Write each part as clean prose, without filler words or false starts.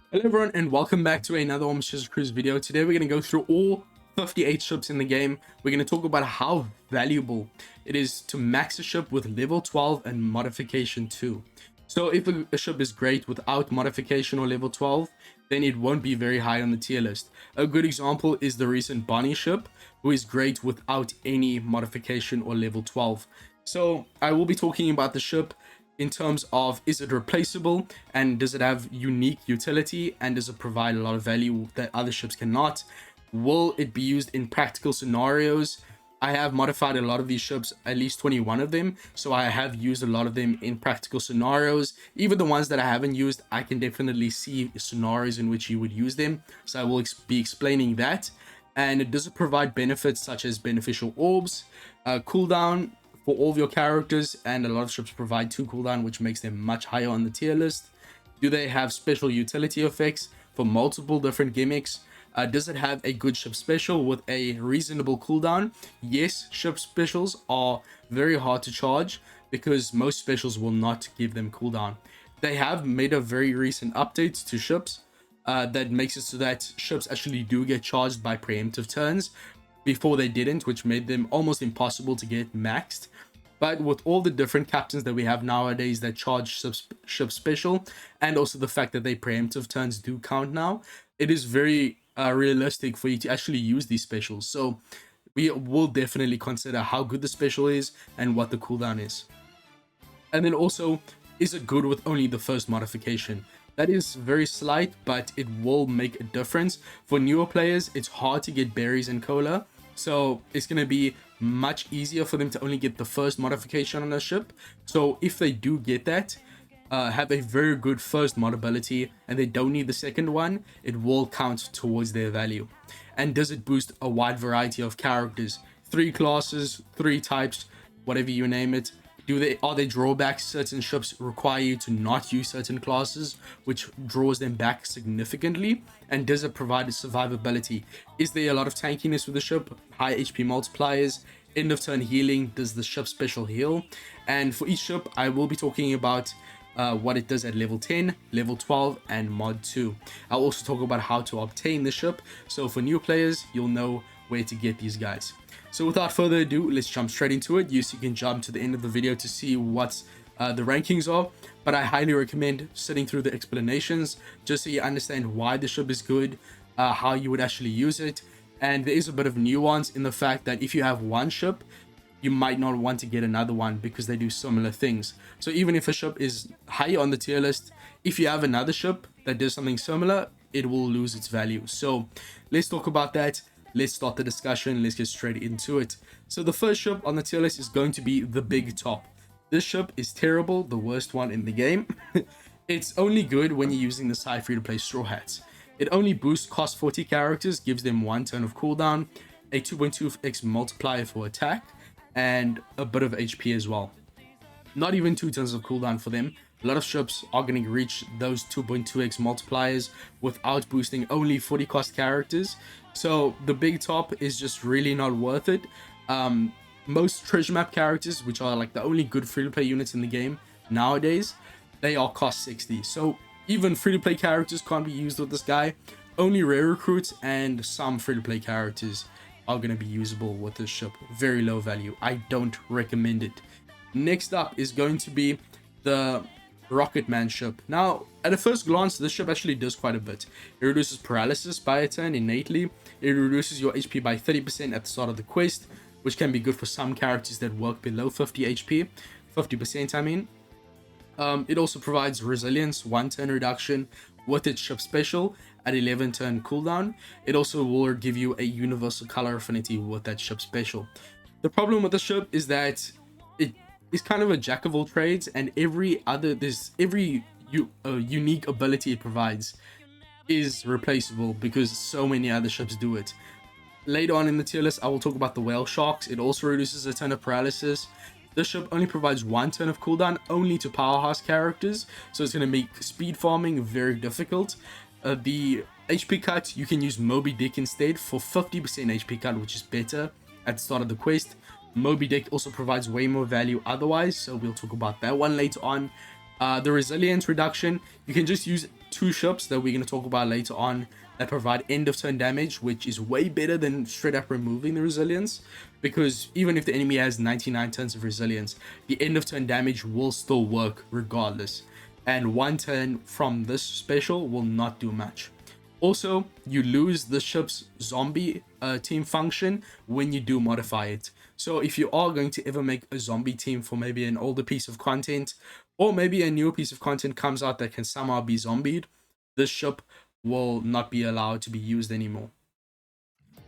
Hello everyone and welcome back to another Omae Cruise video. Today we're going to go through all 58 ships in the game. We're going to talk about how valuable it is to max a ship with level 12 and modification 2. So if a ship is great without modification or level 12, then it won't be very high on the tier list. A good example is the recent Bonnie ship, who is great without any modification or level 12. So I will be talking about the ship in terms of, is it replaceable and does it have unique utility and does it provide a lot of value that other ships cannot? Will it be used in practical scenarios? I have modified a lot of these ships, at least 21 of them, so I have used a lot of them in practical scenarios. Even the ones that I haven't used, I can definitely see scenarios in which you would use them, so I will be explaining that. And it does provide benefits such as beneficial orbs, cooldown for all of your characters, and a lot of ships provide 2 cooldown, which makes them much higher on the tier list. Do they have special utility effects for multiple different gimmicks? Does it have a good ship special with a reasonable cooldown? Yes, ship specials are very hard to charge because most specials will not give them cooldown. They have made a very recent update to ships that makes it so that ships actually do get charged by preemptive turns. Before they didn't, which made them almost impossible to get maxed. But with all the different captains that we have nowadays that charge ship special, and also the fact that they preemptive turns do count now, it is very realistic for you to actually use these specials. So we will definitely consider how good the special is and what the cooldown is. And then also, is it good with only the first modification? That is very slight, but it will make a difference. For newer players, it's hard to get berries and cola, so it's going to be much easier for them to only get the first modification on a ship. So if they do get that, have a very good first mod ability, and they don't need the second one, it will count towards their value. And does it boost a wide variety of characters? 3 classes, 3 types, whatever you name it. Are they drawbacks? Certain ships require you to not use certain classes, which draws them back significantly. And does it provide a survivability? Is there a lot of tankiness with the ship? High HP multipliers, end of turn healing? Does the ship special heal? And for each ship, I will be talking about what it does at level 10, level 12, and mod 2. I'll also talk about how to obtain the ship, so for new players, you'll know where to get these guys. So without further ado, let's jump straight into it. You can jump to the end of the video to see what the rankings are, but I highly recommend sitting through the explanations just so you understand why the ship is good, how you would actually use it. And there is a bit of nuance in the fact that if you have one ship, you might not want to get another one because they do similar things. So even if a ship is high on the tier list, if you have another ship that does something similar, it will lose its value. So let's talk about that. Let's start the discussion. Let's get straight into it. So the first ship on the tier list is going to be the Big Top. This ship is terrible, the worst one in the game. It's only good when you're using the side free-to-play Straw Hats. It only boosts cost 40 characters, gives them 1 turn of cooldown, a 2.2x multiplier for attack, and a bit of HP as well. Not even 2 turns of cooldown for them. A lot of ships are going to reach those 2.2x multipliers without boosting only 40 cost characters. So the Big Top is just really not worth it. Most treasure map characters, which are like the only good free-to-play units in the game nowadays, they are cost 60. So even free-to-play characters can't be used with this guy. Only rare recruits and some free-to-play characters are going to be usable with this ship. Very low value. I don't recommend it. Next up is going to be the Rocketman ship. Now, at a first glance, this ship actually does quite a bit. It reduces paralysis by a turn innately. It reduces your HP by 30% at the start of the quest, which can be good for some characters that work below 50 HP. 50%, I mean. It also provides resilience, 1 turn reduction with its ship special at 11 turn cooldown. It also will give you a universal color affinity with that ship special. The problem with the ship is that it is kind of a jack of all trades, and every unique ability it provides is replaceable because so many other ships do it. Later on in the tier list, I will talk about the Whale Sharks. It also reduces a turn of paralysis. This ship only provides 1 turn of cooldown only to powerhouse characters, so it's going to make speed farming very difficult. The HP cut, you can use Moby Dick instead for 50% HP cut, which is better at the start of the quest. Moby Dick also provides way more value otherwise, so we'll talk about that one later on. The resilience reduction, you can just use 2 ships that we're going to talk about later on that provide end of turn damage, which is way better than straight up removing the resilience, because even if the enemy has 99 turns of resilience, the end of turn damage will still work regardless, and 1 turn from this special will not do much. Also, you lose the ship's zombie team function when you do modify it. So if you are going to ever make a zombie team for maybe an older piece of content, or maybe a newer piece of content comes out that can somehow be zombied, this ship will not be allowed to be used anymore.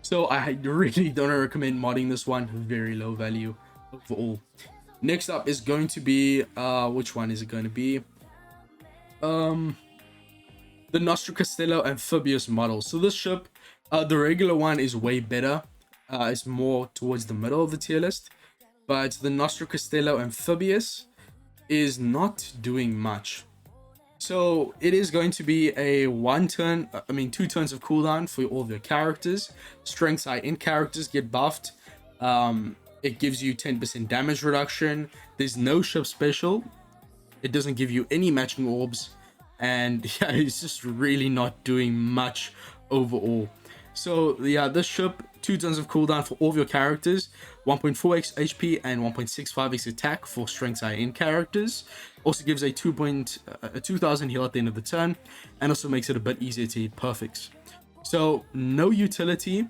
So I really don't recommend modding this one. Very low value overall. Next up is going to be which one is it going to be? The Nostro Castello Amphibious model. So this ship, the regular one is way better. It's more towards the middle of the tier list, but the Nostro Castello Amphibious is not doing much. So it is going to be a 2 turns of cooldown for all of your characters. Strength high in characters get buffed. It gives you 10% damage reduction. There's no ship special. It doesn't give you any matching orbs, and yeah, it's just really not doing much overall. So yeah, this ship, 2 turns of cooldown for all of your characters, 1.4x HP and 1.65x attack for strength high in characters. Also gives a 2000 heal at the end of the turn, and also makes it a bit easier to hit perfects. So no utility.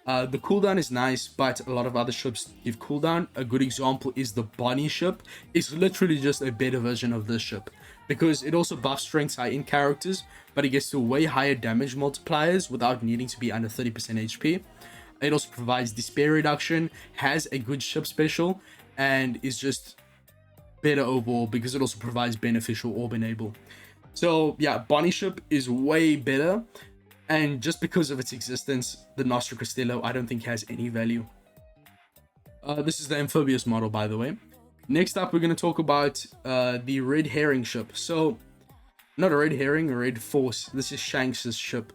The cooldown is nice, but a lot of other ships give cooldown. A good example is the Bonnie ship. It's literally just a better version of this ship, because it also buffs strength high in characters, but it gets to way higher damage multipliers without needing to be under 30% HP. It also provides despair reduction, has a good ship special, and is just better overall because it also provides beneficial orb enable. So yeah, Bonnie ship is way better, and just because of its existence, the Nostro Castello I don't think has any value. This is the amphibious model, by the way. Next up, we're going to talk about the red herring ship. So not a red herring, a red force. This is Shanks' ship.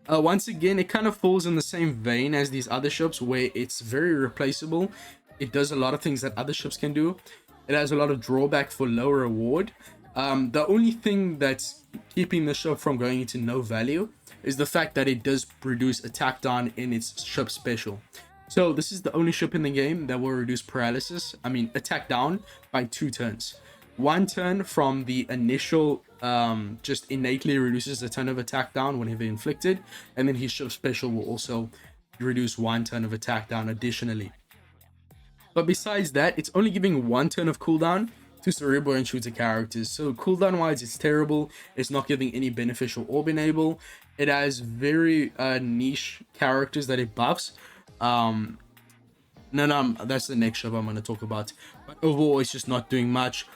Once again, it kind of falls in the same vein as these other ships, where it's very replaceable. It does a lot of things that other ships can do. It has a lot of drawback for low reward. The only thing that's keeping the ship from going into no value is the fact that it does reduce attack down in its ship special. So this is the only ship in the game that will reduce attack down by 2 turns. 1 turn from the initial just innately reduces the turn of attack down whenever inflicted, and then his ship special will also reduce 1 turn of attack down additionally. But besides that, it's only giving 1 turn of cooldown to cerebral and shooter characters. So cooldown wise, it's terrible. It's not giving any beneficial orb enable. It has very niche characters that it buffs. That's the next ship I'm going to talk about. But overall, it's just not doing much.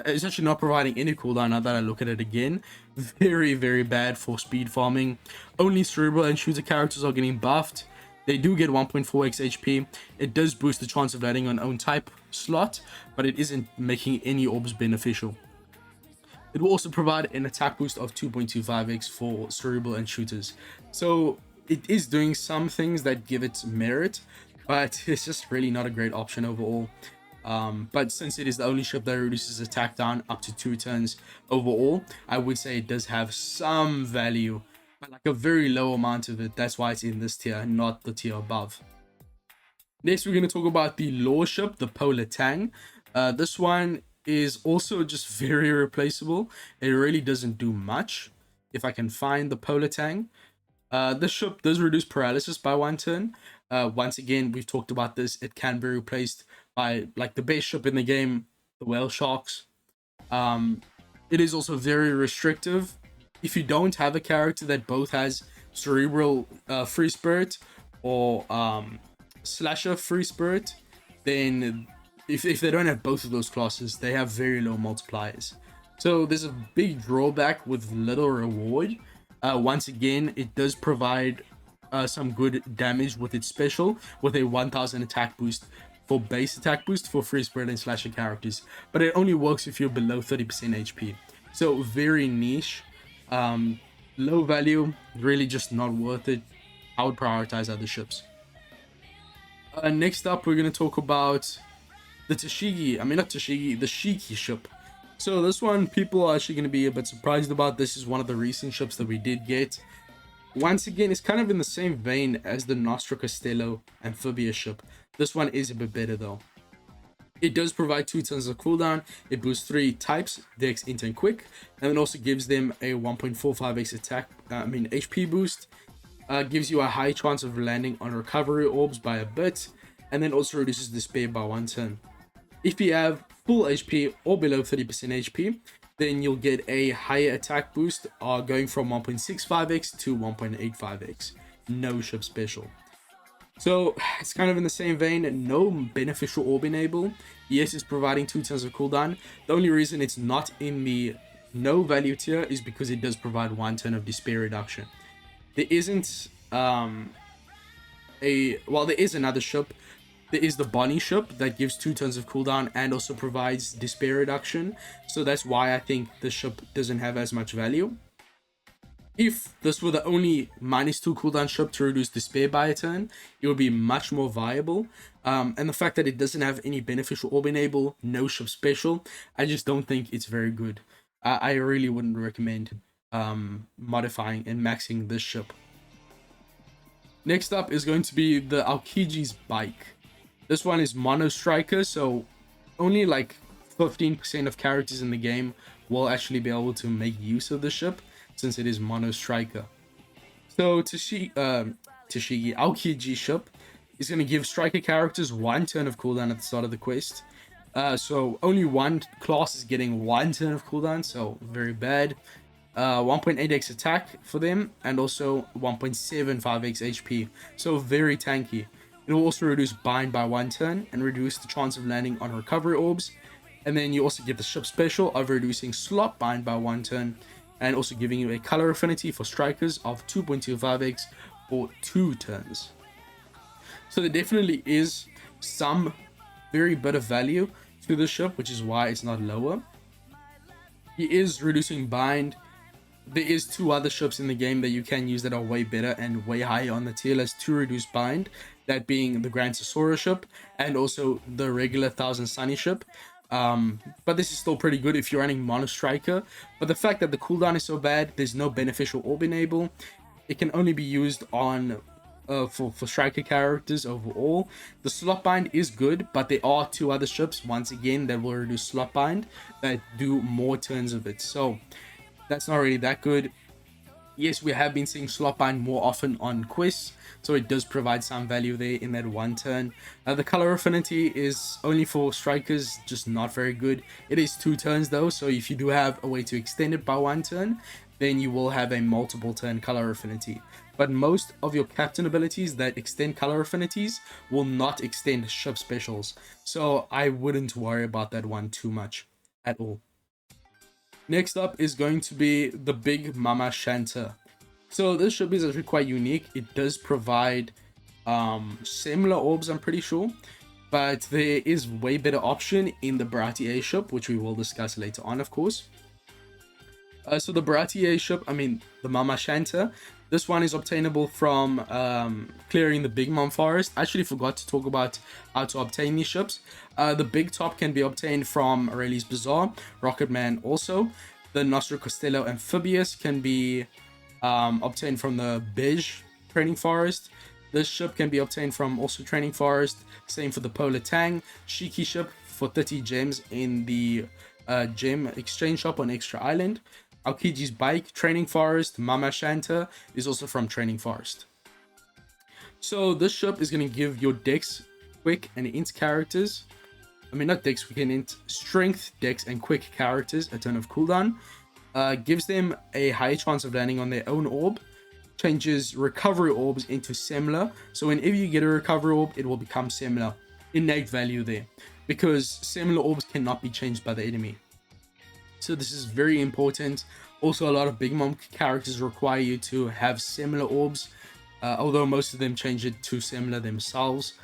It's actually not providing any cooldown now that I look at it again. Very, very bad for speed farming. Only cerebral and shooter characters are getting buffed. They do get 1.4x HP. It does boost the chance of landing on own type slot, but it isn't making any orbs beneficial. It will also provide an attack boost of 2.25x for cerebral and shooters. So it is doing some things that give it merit, but it's just really not a great option overall. But since it is the only ship that reduces attack down up to 2 turns overall, I would say it does have some value, but like a very low amount of it. That's why it's in this tier, not the tier above. Next, we're going to talk about the lore ship, the Polar Tang. This one is also just very replaceable. It really doesn't do much. If I can find the Polar Tang. This ship does reduce paralysis by 1 turn. Once again, we've talked about this. It can be replaced by like the base ship in the game, the whale sharks. It is also very restrictive. If you don't have a character that both has cerebral free spirit or slasher free spirit, then if they don't have both of those classes, they have very low multipliers. So there's a big drawback with little reward. Once again, it does provide some good damage with its special, with a 1000 attack boost for base attack boost for free spirit and slasher characters, but it only works if you're below 30% HP. So very niche, low value, really just not worth it. I would prioritize other ships. Next up, we're going to talk about the the Shiki ship. So this one, people are actually going to be a bit surprised about. This is one of the recent ships that we did get. Once again, it's kind of in the same vein as the Nostro Castello Amphibious ship. This one is a bit better though. It does provide 2 turns of cooldown. It boosts 3 types, Dex, Int, and Quick, and then also gives them a 1.45x attack, HP boost. Gives you a high chance of landing on recovery orbs by a bit, and then also reduces despair by 1 turn. If you have full HP or below 30% HP, then you'll get a higher attack boost, going from 1.65x to 1.85x. No ship special. So it's kind of in the same vein. No beneficial orb enable. Yes, it's providing 2 turns of cooldown. The only reason it's not in the no value tier is because it does provide 1 turn of despair reduction. There isn't there is another ship. There is the Bonnie ship that gives 2 turns of cooldown and also provides despair reduction. So that's why I think the ship doesn't have as much value. If this were the only -2 cooldown ship to reduce despair by a turn, it would be much more viable. And the fact that it doesn't have any beneficial orb enable, no ship special, I just don't think it's very good. I really wouldn't recommend modifying and maxing this ship. Next up is going to be the Aokiji's bike. This one is mono striker, so only like 15% of characters in the game will actually be able to make use of the ship, since it is mono striker. So Aokiji ship is going to give striker characters 1 turn of cooldown at the start of the quest. So only one class is getting 1 turn of cooldown, so very bad. 1.8x attack for them, and also 1.75x HP, so very tanky. It will also reduce bind by 1 turn and reduce the chance of landing on recovery orbs. And then you also get the ship special of reducing slot bind by 1 turn, and also giving you a color affinity for strikers of 2.25x for 2 turns. So there definitely is some very bit of value to the ship, which is why it's not lower. He is reducing bind. There is 2 other ships in the game that you can use that are way better and way higher on the tier list to reduce bind, that being the Grand Sasora ship and also the regular Thousand Sunny ship. But this is still pretty good if you're running mono striker. But the fact that the cooldown is so bad, there's no beneficial orb enable. It can only be used on for striker characters overall. The slot bind is good, but there are 2 other ships once again that will reduce slot bind that do more turns of it, so that's not really that good. Yes, we have been seeing slot bind more often on quests, so it does provide some value there in that 1 turn. The color affinity is only for strikers, just not very good. It is 2 turns though, so if you do have a way to extend it by 1 turn, then you will have a multiple turn color affinity. But most of your captain abilities that extend color affinities will not extend ship specials, so I wouldn't worry about that one too much at all. Next up is going to be the Big Mama Shanta. So this ship is actually quite unique. It does provide similar orbs, I'm pretty sure, but there is way better option in the Baratier ship, which we will discuss later on, of course. So the Baratier ship, the Mama Shanta, this one is obtainable from clearing the Big Mom Forest. I actually forgot to talk about how to obtain these ships. The Big Top can be obtained from Aureli's Bazaar, Rocketman also. The Nostro Castello Amphibious can be obtained from the Beige Training Forest. This ship can be obtained from also Training Forest. Same for the Polar Tang. Shiki ship for 30 gems in the gem exchange shop on Extra Island. Aokiji's bike, Training Forest. Mama Shanta is also from Training Forest. So this ship is going to give your Dex, Quick, and Int characters, not Dex, Quick, and Int, Strength, Dex, and Quick characters a turn of cooldown. Gives them a high chance of landing on their own orb. Changes recovery orbs into similar. So whenever you get a recovery orb, it will become similar. Innate value there, because similar orbs cannot be changed by the enemy. So this is very important. Also, a lot of Big Mom characters require you to have similar orbs, although most of them change it to similar themselves.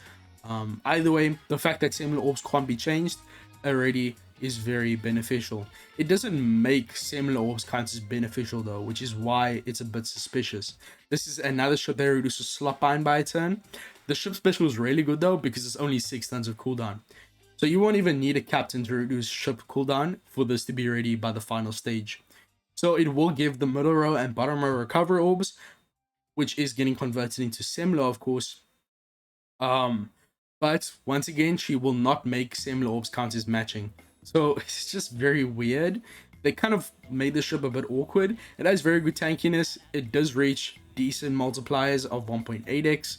Either way, the fact that similar orbs can't be changed already is very beneficial. It doesn't make similar orbs count as beneficial though, which is why it's a bit suspicious. This is another ship that reduces slot bind by a turn. The ship special is really good though, because it's only 6 turns of cooldown. So you won't even need a captain to reduce ship cooldown for this to be ready by the final stage. So it will give the middle row and bottom row recovery orbs, which is getting converted into similar, of course. But once again, she will not make similar orbs count as matching. So it's just very weird. They kind of made the ship a bit awkward. It has very good tankiness. It does reach decent multipliers of 1.8x.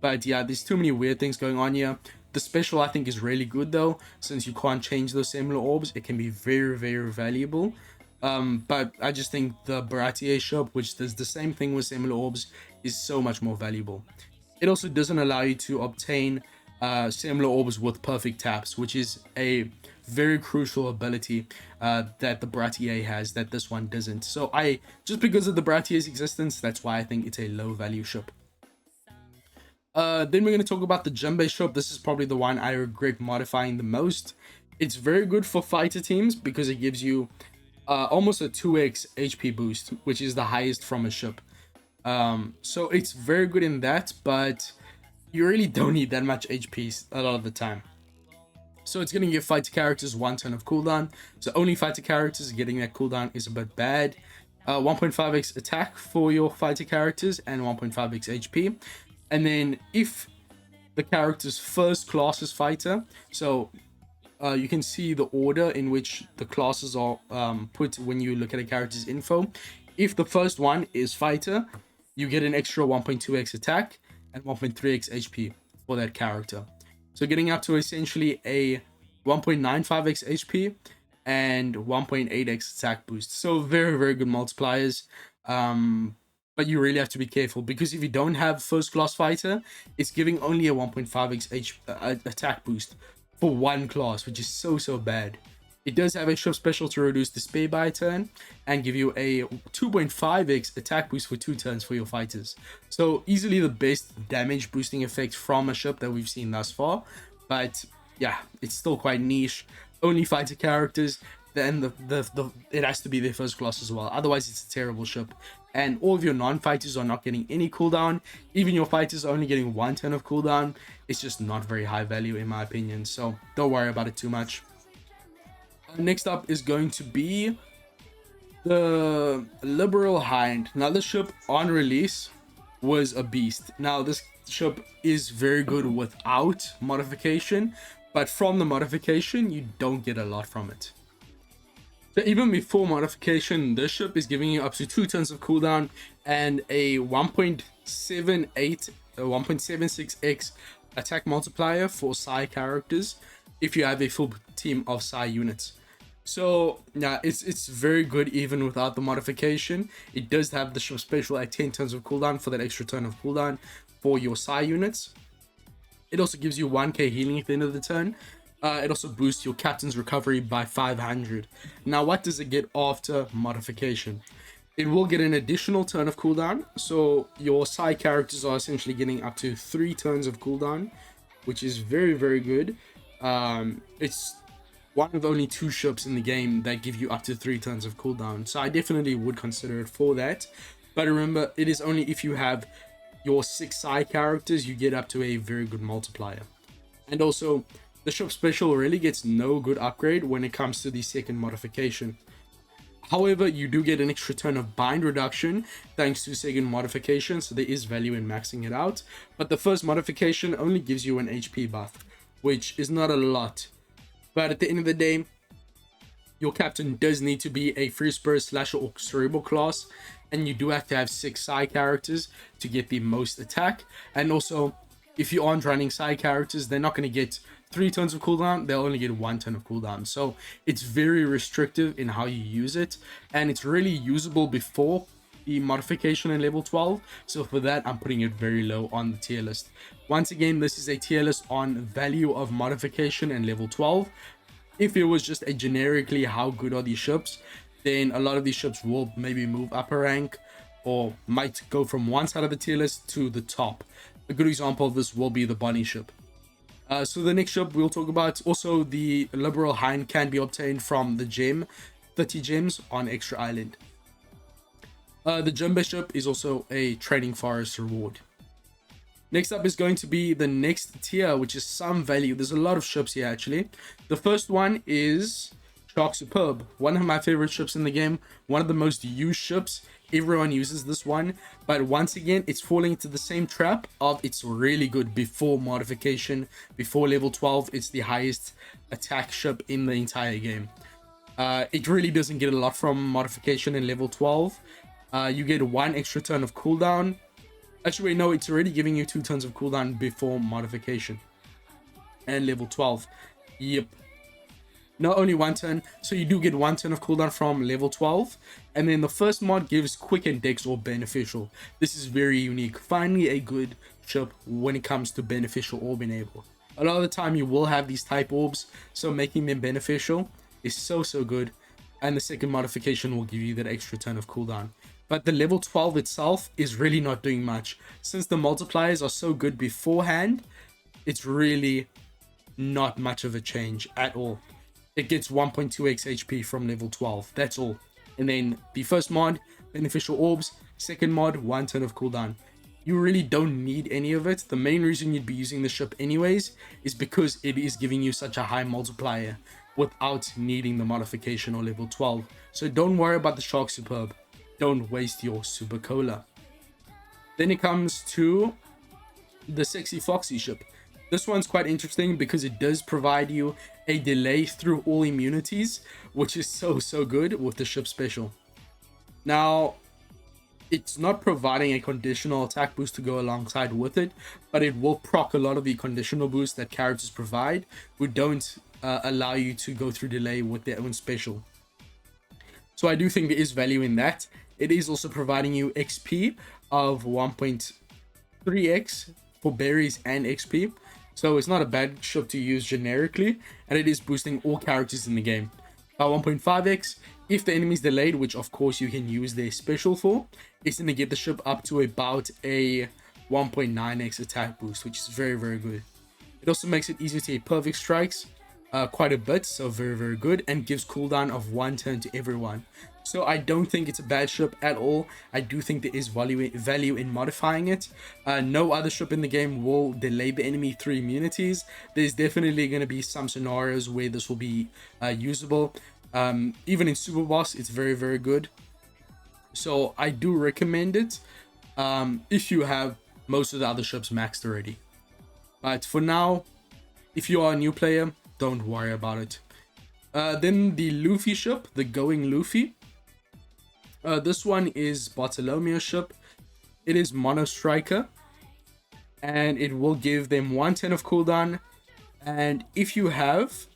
But yeah, there's too many weird things going on here. The special I think is really good though, since you can't change those similar orbs. It can be very, very valuable. But I just think the Baratier shop, which does the same thing with similar orbs, is so much more valuable. It also doesn't allow you to obtain similar orbs with perfect taps, which is a very crucial ability that the Baratier has that this one doesn't. So just because of the Baratier's existence, that's why I think it's a low value ship. Then we're going to talk about the Jumbe shop. This is probably the one I regret modifying the most. It's very good for fighter teams because it gives you almost a 2x HP boost, which is the highest from a ship. So it's very good in that, but you really don't need that much HP a lot of the time. So it's going to give fighter characters 1 turn of cooldown. So only fighter characters getting that cooldown is a bit bad. 1.5x attack for your fighter characters and 1.5x HP. And then if the character's first class is fighter, so you can see the order in which the classes are put when you look at a character's info. If the first one is fighter, you get an extra 1.2x attack and 1.3x HP for that character. So getting up to essentially a 1.95x HP and 1.8x attack boost. So very, very good multipliers. But you really have to be careful because if you don't have first class fighter, it's giving only a 1.5x attack boost for one class, which is so bad. It does have a ship special to reduce despair by a turn and give you a 2.5x attack boost for 2 turns for your fighters. So easily the best damage boosting effect from a ship that we've seen thus far. But yeah, it's still quite niche. Only fighter characters, then it has to be their first class as well. Otherwise, it's a terrible ship. And all of your non-fighters are not getting any cooldown. Even your fighters are only getting 1 turn of cooldown. It's just not very high value in my opinion. So don't worry about it too much. Next up is going to be the Liberal Hind. Now this ship on release was a beast. Now this ship is very good without modification, but from the modification you don't get a lot from it. So even before modification, this ship is giving you up to 2 turns of cooldown and a 1.76x attack multiplier for Psi characters if you have a full team of Psi units. So yeah, it's very good even without the modification. It does have the ship special at 10 turns of cooldown for that extra turn of cooldown for your Psi units. It also gives you 1k healing at the end of the turn. It also boosts your captain's recovery by 500. Now what does it get after modification? It will get an additional turn of cooldown. So your Psi characters are essentially getting up to 3 turns of cooldown, which is very, very good. It's one of only 2 ships in the game that give you up to 3 turns of cooldown. So I definitely would consider it for that. But remember, it is only if you have your 6 Psi characters, you get up to a very good multiplier. And also, the ship special really gets no good upgrade when it comes to the second modification. However, you do get an extra turn of bind reduction thanks to second modification, so there is value in maxing it out. But the first modification only gives you an HP buff, which is not a lot. But at the end of the day, your captain does need to be a free spirit slasher or cerebral class, and you do have to have 6 Psi characters to get the most attack. And also, if you aren't running Psi characters, they're not going to get 3 turns of cooldown, they'll only get 1 turn of cooldown. So it's very restrictive in how you use it, and it's really usable before the modification in level 12. So for that, I'm putting it very low on the tier list. Once again, this is a tier list on value of modification and level 12. If it was just a generically how good are these ships, then a lot of these ships will maybe move up a rank or might go from one side of the tier list to the top. A good example of this will be the Bonnie ship. So the next ship we'll talk about, also the Liberal Hind can be obtained from the gem, 30 gems on Extra Island. The Jumbe ship is also a Trading Forest reward. Next up is going to be the next tier, which is some value. There's a lot of ships here, actually. The first one is Shark Superb, one of my favorite ships in the game, one of the most used ships. Everyone uses this one, but once again, it's falling into the same trap of it's really good before modification, before level 12. It's the highest attack ship in the entire game. It really doesn't get a lot from modification in level 12. You get 1 extra turn of cooldown. Actually, wait, no, it's already giving you 2 turns of cooldown before modification and level 12. Yep. Not only 1 turn, so you do get 1 turn of cooldown from level 12. And then the first mod gives quick and dex or beneficial. This is very unique. Finally a good ship when it comes to beneficial orb enable. A lot of the time you will have these type orbs, so making them beneficial is so good. And the second modification will give you that extra turn of cooldown. But the level 12 itself is really not doing much. Since the multipliers are so good beforehand, it's really not much of a change at all. It gets 1.2x HP from level 12. That's all. And then the first mod, beneficial orbs. Second mod, 1 turn of cooldown. You really don't need any of it. The main reason you'd be using the ship anyways is because it is giving you such a high multiplier without needing the modification or level 12. So don't worry about the Shark Superb. Don't waste your Super Cola. Then it comes to the Sexy Foxy ship. This one's quite interesting because it does provide you a delay through all immunities, which is so good with the ship special. Now, it's not providing a conditional attack boost to go alongside with it, but it will proc a lot of the conditional boosts that characters provide who don't allow you to go through delay with their own special. So I do think there is value in that. It is also providing you XP of 1.3x for berries and XP. So it's not a bad ship to use generically, and it is boosting all characters in the game. 1.5x, if the enemy is delayed, which of course you can use their special for, it's going to get the ship up to about a 1.9x attack boost, which is very good. It also makes it easier to hit perfect strikes quite a bit, so very good, and gives cooldown of 1 turn to everyone. So I don't think it's a bad ship at all. I do think there is value in modifying it. No other ship in the game will delay the enemy through immunities. There's definitely going to be some scenarios where this will be usable. Even in Super Boss, it's very good. So I do recommend it if you have most of the other ships maxed already. But for now, if you are a new player, don't worry about it. Then the Luffy ship, the Going Luffy. This one is Bartolomew's ship. It is Mono Striker, and it will give them 1 turn of cooldown. And if you have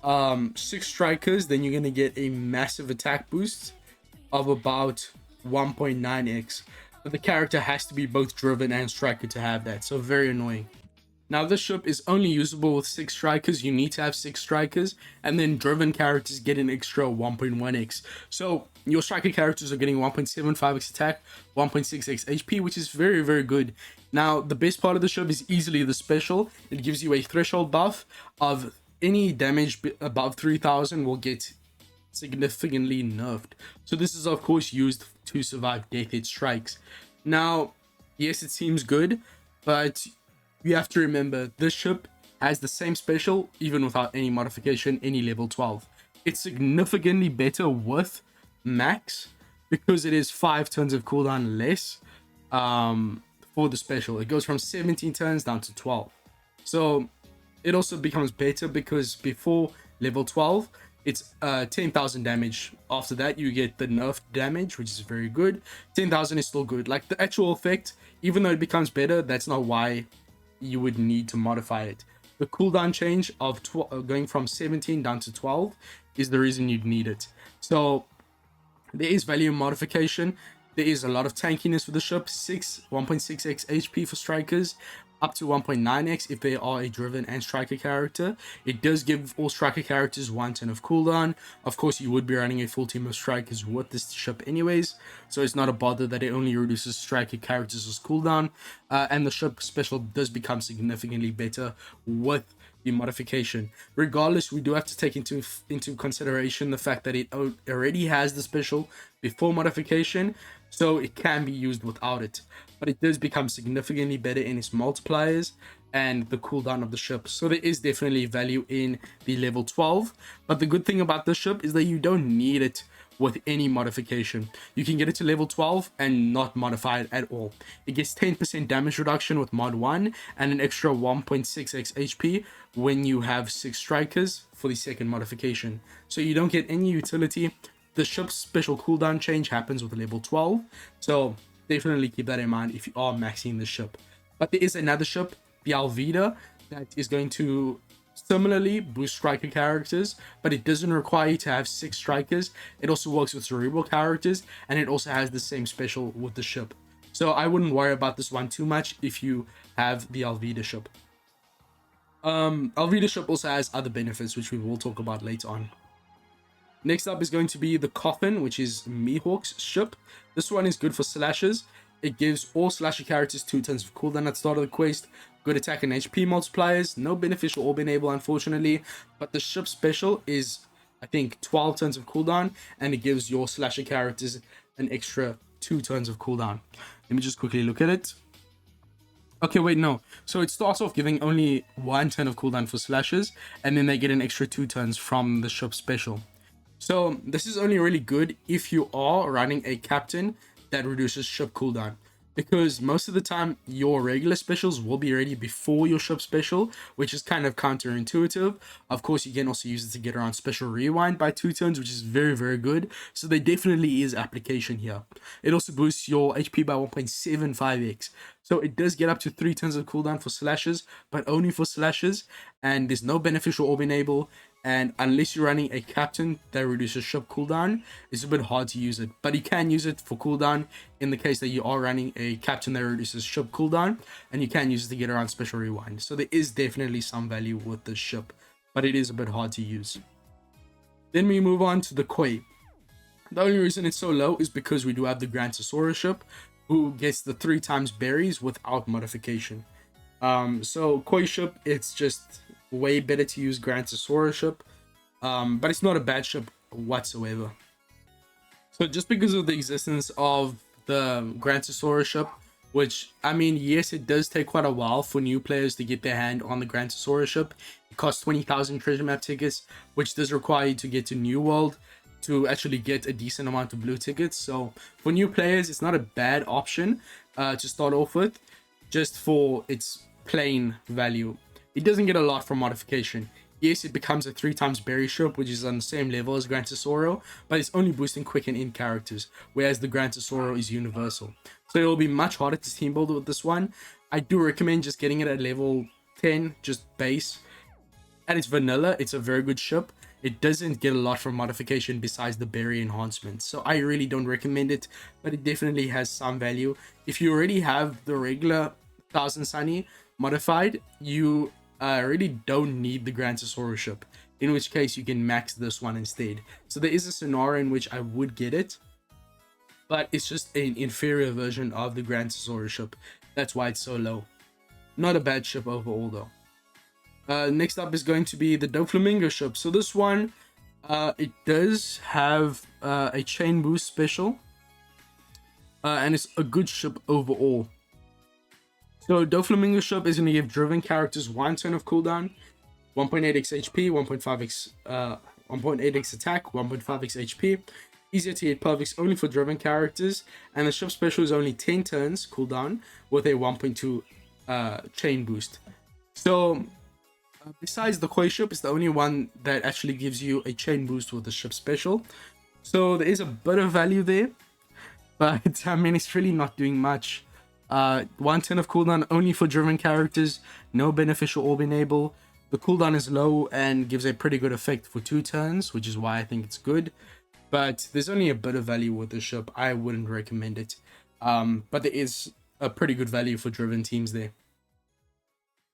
6 strikers, then you're going to get a massive attack boost of about 1.9x. But the character has to be both driven and striker to have that, so very annoying. Now this ship is only usable with 6 strikers. You need to have 6 strikers, and then driven characters get an extra 1.1x. So your striker characters are getting 1.75x attack, 1.6x HP, which is very good. Now the best part of the ship is easily the special. It gives you a threshold buff of any damage above 3000 will get significantly nerfed. So this is of course used to survive death hit strikes. Now, yes, it seems good, but you have to remember this ship has the same special even without any modification, any level 12. It's significantly better with max because it is 5 turns of cooldown less for the special. It goes from 17 turns down to 12. So it also becomes better because before level 12 it's 10,000 damage. After that you get the nerf damage, which is very good. 10,000 is still good. Like the actual effect, even though it becomes better, that's not why you would need to modify it. The cooldown change of going from 17 down to 12 is the reason you'd need it. So there is value in modification. There is a lot of tankiness for the ship. 1.6x HP for strikers, up to 1.9x if they are a driven and striker character. It does give all striker characters 1 turn of cooldown. Of course, you would be running a full team of strikers with this ship anyways, so it's not a bother that it only reduces striker characters' cooldown. And the ship special does become significantly better with the modification. Regardless, we do have to take into consideration the fact that it already has the special before modification, so it can be used without it, but it does become significantly better in its multipliers and the cooldown of the ship. So there is definitely value in the level 12, but the good thing about this ship is that you don't need it with any modification. You can get it to level 12 and not modify it at all. It gets 10% damage reduction with mod 1 and an extra 1.6x HP when you have 6 strikers for the second modification. So you don't get any utility. The ship's special cooldown change happens with level 12, so definitely keep that in mind if you are maxing the ship. But there is another ship, the Alvida, that is going to similarly boost striker characters, but it doesn't require you to have 6 strikers. It also works with cerebral characters, and it also has the same special with the ship. So I wouldn't worry about this one too much if you have the Alvida ship. Alvida ship also has other benefits, which we will talk about later on. Next up is going to be the Coffin, which is Mihawk's ship. This one is good for slashes. It gives all slasher characters 2 turns of cooldown at the start of the quest. Good attack and HP multipliers. No beneficial orb enable, unfortunately. But the ship special is, I think, 12 turns of cooldown. And it gives your slasher characters an extra 2 turns of cooldown. Let me just quickly look at it. Okay, wait, no. So it starts off giving only 1 turn of cooldown for slashers. And then they get an extra 2 turns from the ship special. So this is only really good if you are running a captain that reduces ship cooldown, because most of the time your regular specials will be ready before your ship special, which is kind of counterintuitive. Of course, you can also use it to get around special rewind by 2 turns, which is very, very good. So there definitely is application here. It also boosts your HP by 1.75x. So it does get up to 3 turns of cooldown for slashes, but only for slashes, and there's no beneficial orb enable. And unless you're running a captain that reduces ship cooldown, it's a bit hard to use it. But you can use it for cooldown in the case that you are running a captain that reduces ship cooldown. And you can use it to get around special rewind. So there is definitely some value with this ship, but it is a bit hard to use. Then we move on to the Koi. The only reason it's so low is because we do have the Grantosaurus ship, who gets the 3 times berries without modification. So Koi ship, it's just way better to use Grantosaurus ship, but it's not a bad ship whatsoever. So just because of the existence of the Grantosaurus ship, which, I mean, yes, it does take quite a while for new players to get their hand on the Grantosaurus ship. It costs 20,000 treasure map tickets, which does require you to get to New World to actually get a decent amount of blue tickets. So for new players, it's not a bad option to start off with, just for its plain value. It doesn't get a lot from modification. Yes, it becomes a 3 times berry ship, which is on the same level as Grantosaurus, but it's only boosting quick and in characters, whereas the Grantosaurus is universal. So it will be much harder to team build with this one. I do recommend just getting it at level 10, just base. At its vanilla, it's a very good ship. It doesn't get a lot from modification besides the berry enhancement, so I really don't recommend it, but it definitely has some value. If you already have the regular 1000 Sunny modified, you really don't need the Grantosaurus ship, in which case you can max this one instead. So there is a scenario in which I would get it, but it's just an inferior version of the Grantosaurus ship. That's why it's so low. Not a bad ship overall though. Next up is going to be the Doflamingo ship. So this one, it does have a chain boost special, and it's a good ship overall. So Doflamingo ship is going to give driven characters 1 turn of cooldown, 1.8x HP, 1.8x attack, 1.5x HP. Easier to hit perfects only for driven characters, and the ship special is only 10 turns cooldown with a 1.2 chain boost. So besides the Koi ship, it's the only one that actually gives you a chain boost with the ship special. So there is a bit of value there, but I mean, it's really not doing much. 1 turn of cooldown only for driven characters, no beneficial orb enable. The cooldown is low and gives a pretty good effect for 2 turns, which is why I think it's good. But there's only a bit of value with the ship. I wouldn't recommend it. But there is a pretty good value for driven teams there.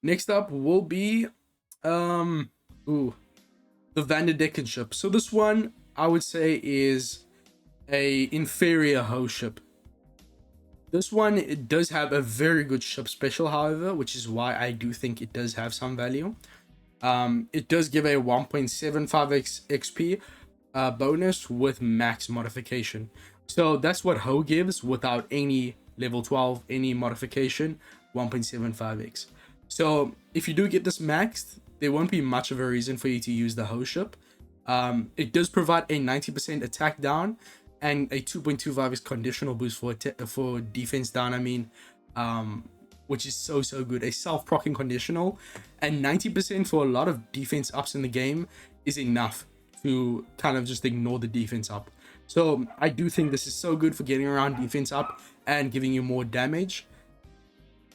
Next up will be the Vanderdecken ship. So this one I would say is a inferior hoe ship. This one, it does have a very good ship special, however, which is why I do think it does have some value. It does give a 1.75x XP bonus with max modification. So that's what Ho gives without any level 12, any modification, 1.75x. So if you do get this maxed, there won't be much of a reason for you to use the Ho ship. It does provide a 90% attack down and a 2.25x conditional boost for defense down. I mean, which is so good. A self-proccing conditional and 90% for a lot of defense ups in the game is enough to kind of just ignore the defense up. So I do think this is so good for getting around defense up and giving you more damage.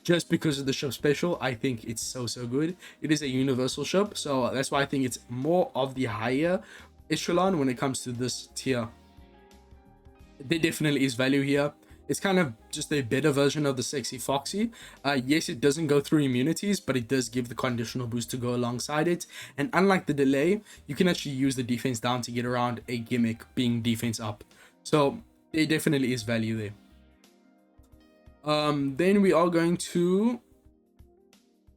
Just because of the ship special, I think it's so good. It is a universal ship, so that's why I think it's more of the higher echelon when it comes to this tier. There definitely is value here. It's kind of just a better version of the Sexy Foxy. Yes, it doesn't go through immunities, but it does give the conditional boost to go alongside it. And unlike the delay, you can actually use the defense down to get around a gimmick being defense up. So there definitely is value there. Then we are going to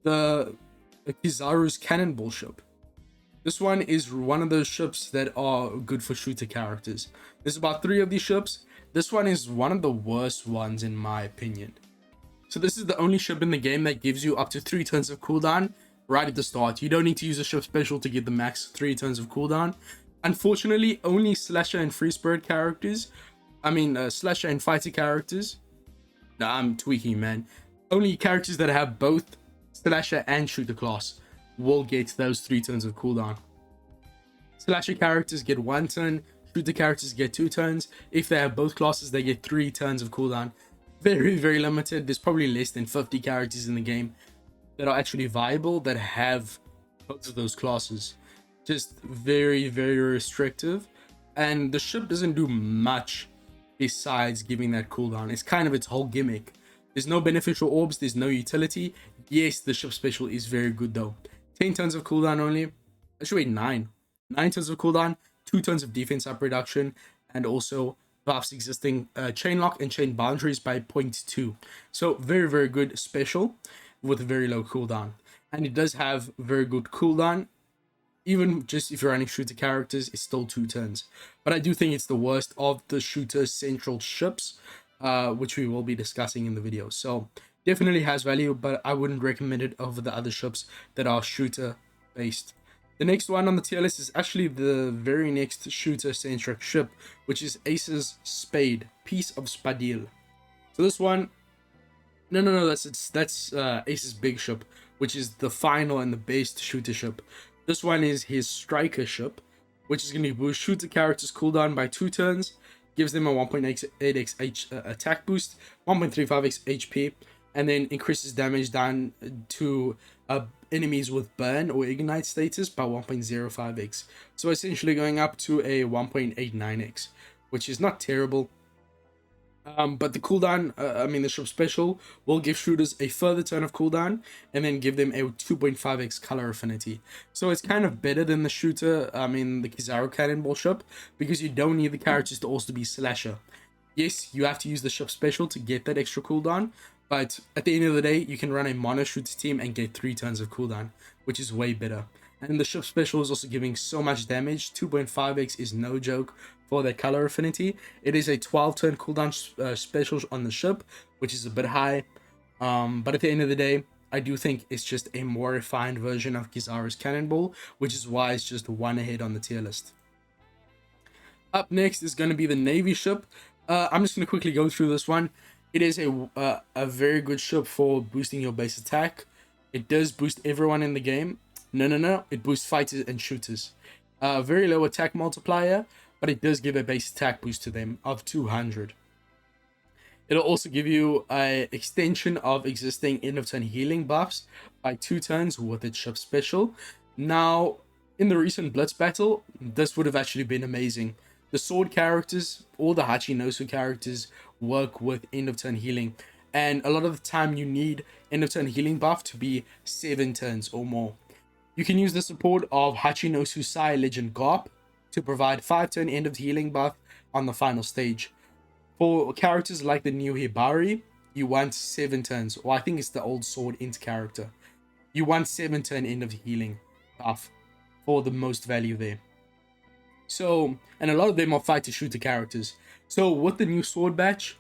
the Kizaru's Cannonball ship. This one is one of those ships that are good for shooter characters. There's about 3 of these ships. This one is one of the worst ones in my opinion. So this is the only ship in the game that gives you up to 3 turns of cooldown right at the start. You don't need to use a ship special to get the max 3 turns of cooldown. Unfortunately, only Slasher and Free Spirit characters, Slasher and Fighter characters. Nah, I'm tweaking, man. Only characters that have both Slasher and Shooter class will get those 3 turns of cooldown. Slasher characters get 1 turn, Shooter characters get 2 turns. If they have both classes, they get 3 turns of cooldown. Very limited. There's probably less than 50 characters in the game that are actually viable that have both of those classes. Just very restrictive. And the ship doesn't do much besides giving that cooldown. It's kind of its whole gimmick. There's no beneficial orbs, there's no utility. Yes, the ship special is very good though. 10 turns of cooldown only. Actually, 9 turns of cooldown, 2 turns of defense up reduction, and also buffs existing chain lock and chain boundaries by 0.2. So very good special with very low cooldown. And it does have very good cooldown. Even just if you're running shooter characters, it's still 2 turns. But I do think it's the worst of the shooter central ships, which we will be discussing in the video. So definitely has value, but I wouldn't recommend it over the other ships that are shooter based. The next one on the tier list is actually the very next shooter centric ship, which is Ace's Spade, Piece of Spadil. So this one, no, that's Ace's big ship, which is the final and the best shooter ship. This one is his striker ship, which is going to boost shooter characters cooldown by 2 turns, gives them a 1.8x attack boost, 1.35x HP, and then increases damage down to enemies with burn or ignite status by 1.05x. So essentially going up to a 1.89x, which is not terrible. But the cooldown, the ship special will give shooters a further turn of cooldown and then give them a 2.5x color affinity. So it's kind of better than the shooter, the Kizaru Cannonball ship, because you don't need the characters to also be Slasher. Yes, you have to use the ship special to get that extra cooldown, but at the end of the day, you can run a mono shooter team and get 3 turns of cooldown, which is way better. And the ship special is also giving so much damage. 2.5x is no joke for that color affinity. It is a 12 turn cooldown special on the ship, which is a bit high. But at the end of the day, I do think it's just a more refined version of Kizaru's Cannonball, which is why it's just 1 ahead on the tier list. Up next is going to be the Navy ship. I'm just going to quickly go through this one. It is a very good ship for boosting your base attack. It does boost everyone in the game. No. It boosts fighters and shooters. Very low attack multiplier, but it does give a base attack boost to them of 200. It'll also give you an extension of existing end of turn healing buffs by 2 turns with its ship special. Now, in the recent Blitz battle, this would have actually been amazing. The sword characters, all the Hachinosu characters work with end of turn healing. And a lot of the time you need end of turn healing buff to be 7 turns or more. You can use the support of Hachinosu Sai Legend Garp to provide 5 turn end of healing buff on the final stage. For characters like the new Hibari, you want 7 turns, or I think it's the old sword int character. You want 7 turn end of healing. buff for the most value there. So, and a lot of them are fighter shooter characters. So with the new sword batch,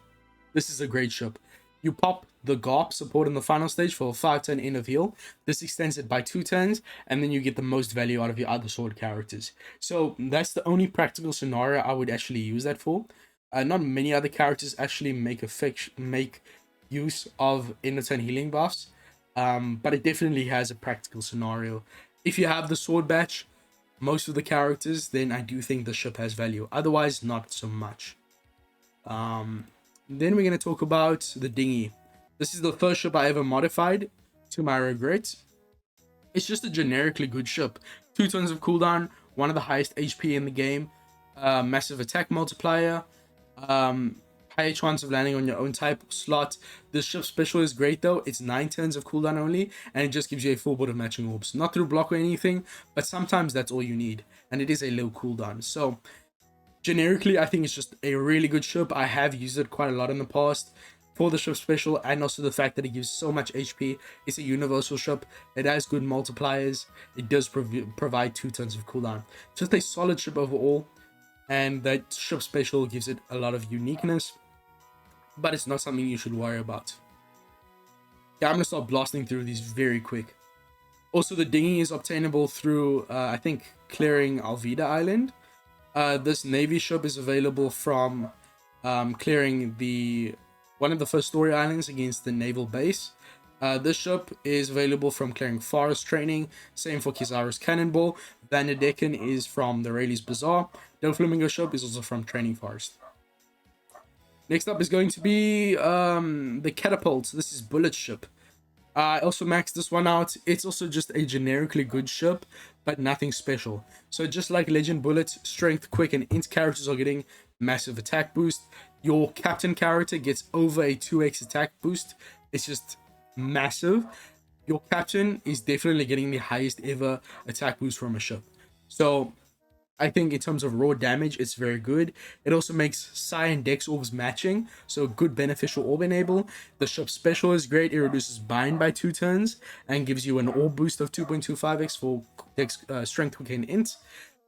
this is a great ship. You pop the GARP support in the final stage for a 5-turn end of heal. This extends it by 2 turns, and then you get the most value out of your other sword characters. So that's the only practical scenario I would actually use that for. Not many other characters actually make use of end of turn healing buffs, but it definitely has a practical scenario. If you have the sword batch, most of the characters, then I do think the ship has value. Otherwise, not so much. Then we're going to talk about the dinghy. This is the first ship I ever modified, to my regret. It's just a generically good ship. 2 tons of cooldown, one of the highest HP in the game, massive attack multiplier, higher chance of landing on your own type slot. This ship special is great though. It's 9 turns of cooldown only, and it just gives you a full board of matching orbs. Not through block or anything, but sometimes that's all you need, and it is a low cooldown. So generically, I think it's just a really good ship. I have used it quite a lot in the past for the ship special, and also the fact that it gives so much HP. It's a universal ship. It has good multipliers. It does provide 2 tons of cooldown. Just a solid ship overall, and that ship special gives it a lot of uniqueness, but it's not something you should worry about. Yeah, I'm gonna start blasting through these very quick. Also, the dinghy is obtainable through, I think, clearing Alvida Island. This navy ship is available from clearing one of the first story islands against the naval base. This ship is available from clearing forest training. Same for Kizaru's Cannonball. Vanderdecken is from the Rayleigh's Bazaar. Doflamingo ship is also from Training Forest. Next up is going to be the Catapult. This is Bullet ship. I also maxed this one out. It's also just a generically good ship, but nothing special. So just like Legend Bullet, Strength, Quick, and Int characters are getting massive attack boost. Your Captain character gets over a 2x attack boost. It's just massive. Your Captain is definitely getting the highest ever attack boost from a ship. So I think in terms of raw damage, it's very good. It also makes Psi and Dex orbs matching, so good beneficial orb enable. The ship special is great. It reduces bind by 2 turns and gives you an orb boost of 2.25x for Dex, Strength, Quick, and Int.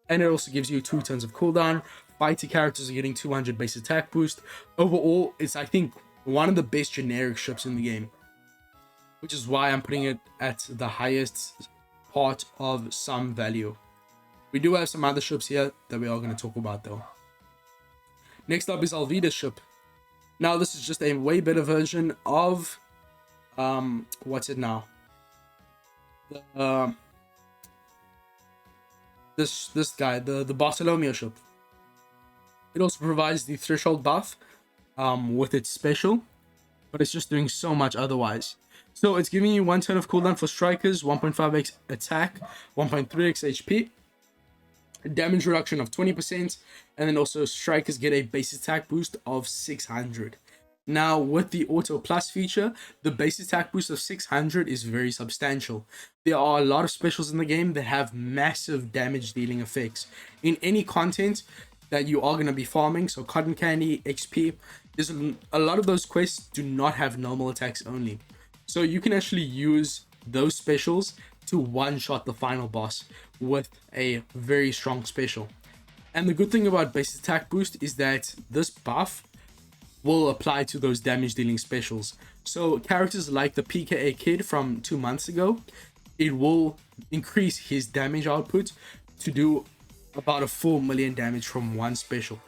And it also gives you 2 turns of cooldown. Fighter characters are getting 200 base attack boost. Overall, it's, I think, one of the best generic ships in the game, which is why I'm putting it at the highest part of some value. We do have some other ships here that we are going to talk about though. Next up is Alvida's ship. Now this is just a way better version of what's it now? This guy, the Bartolomeo ship. It also provides the threshold buff with its special, but it's just doing so much otherwise. So it's giving you 1 turn of cooldown for strikers, 1.5x attack, 1.3x HP, damage reduction of 20%, and then also strikers get a base attack boost of 600. Now with the auto plus feature, the base attack boost of 600 is very substantial. There are a lot of specials in the game that have massive damage dealing effects in any content that you are going to be farming. So cotton candy, XP, there's a lot of those quests do not have normal attacks only, so you can actually use those specials to one-shot the final boss with a very strong special. And the good thing about base attack boost is that this buff will apply to those damage dealing specials. So characters like the PKA kid from 2 months ago, it will increase his damage output to do about a 4 million damage from one special.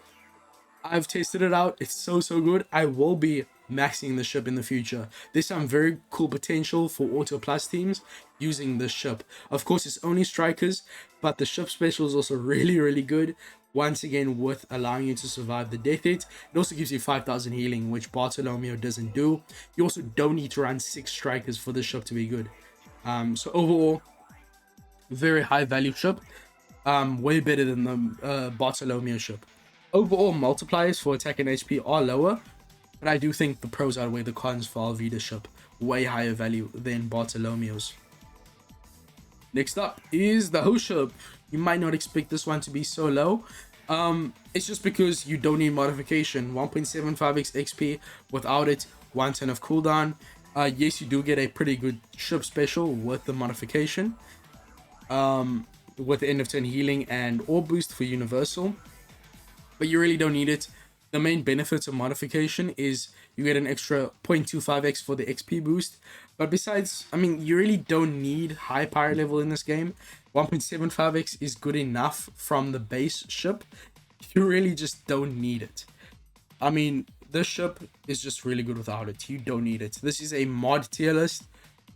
I've tested it out. It's so good. I will be maxing the ship in the future. There's some very cool potential for auto plus teams using this ship. Of course, it's only strikers, but the ship special is also really good. Once again, with allowing you to survive the death hit. It also gives you 5,000 healing, which Bartolomeo doesn't do. You also don't need to run 6 strikers for this ship to be good. So overall, very high value ship. Way better than the Bartolomeo ship. Overall, multipliers for attack and HP are lower, but I do think the pros outweigh the cons for Alvida's ship. Way higher value than Bartolomeo's. Next up is the host ship. You might not expect this one to be so low. It's just because you don't need modification. 1.75x XP without it, 1 turn of cooldown. Yes, you do get a pretty good ship special with the modification. with end of turn healing and orb boost for universal, but you really don't need it. The main benefits of modification is you get an extra 0.25x for the XP boost. But besides, I mean, you really don't need high power level in this game. 1.75x is good enough from the base ship. You really just don't need it. I mean, this ship is just really good without it. You don't need it. This is a mod tier list.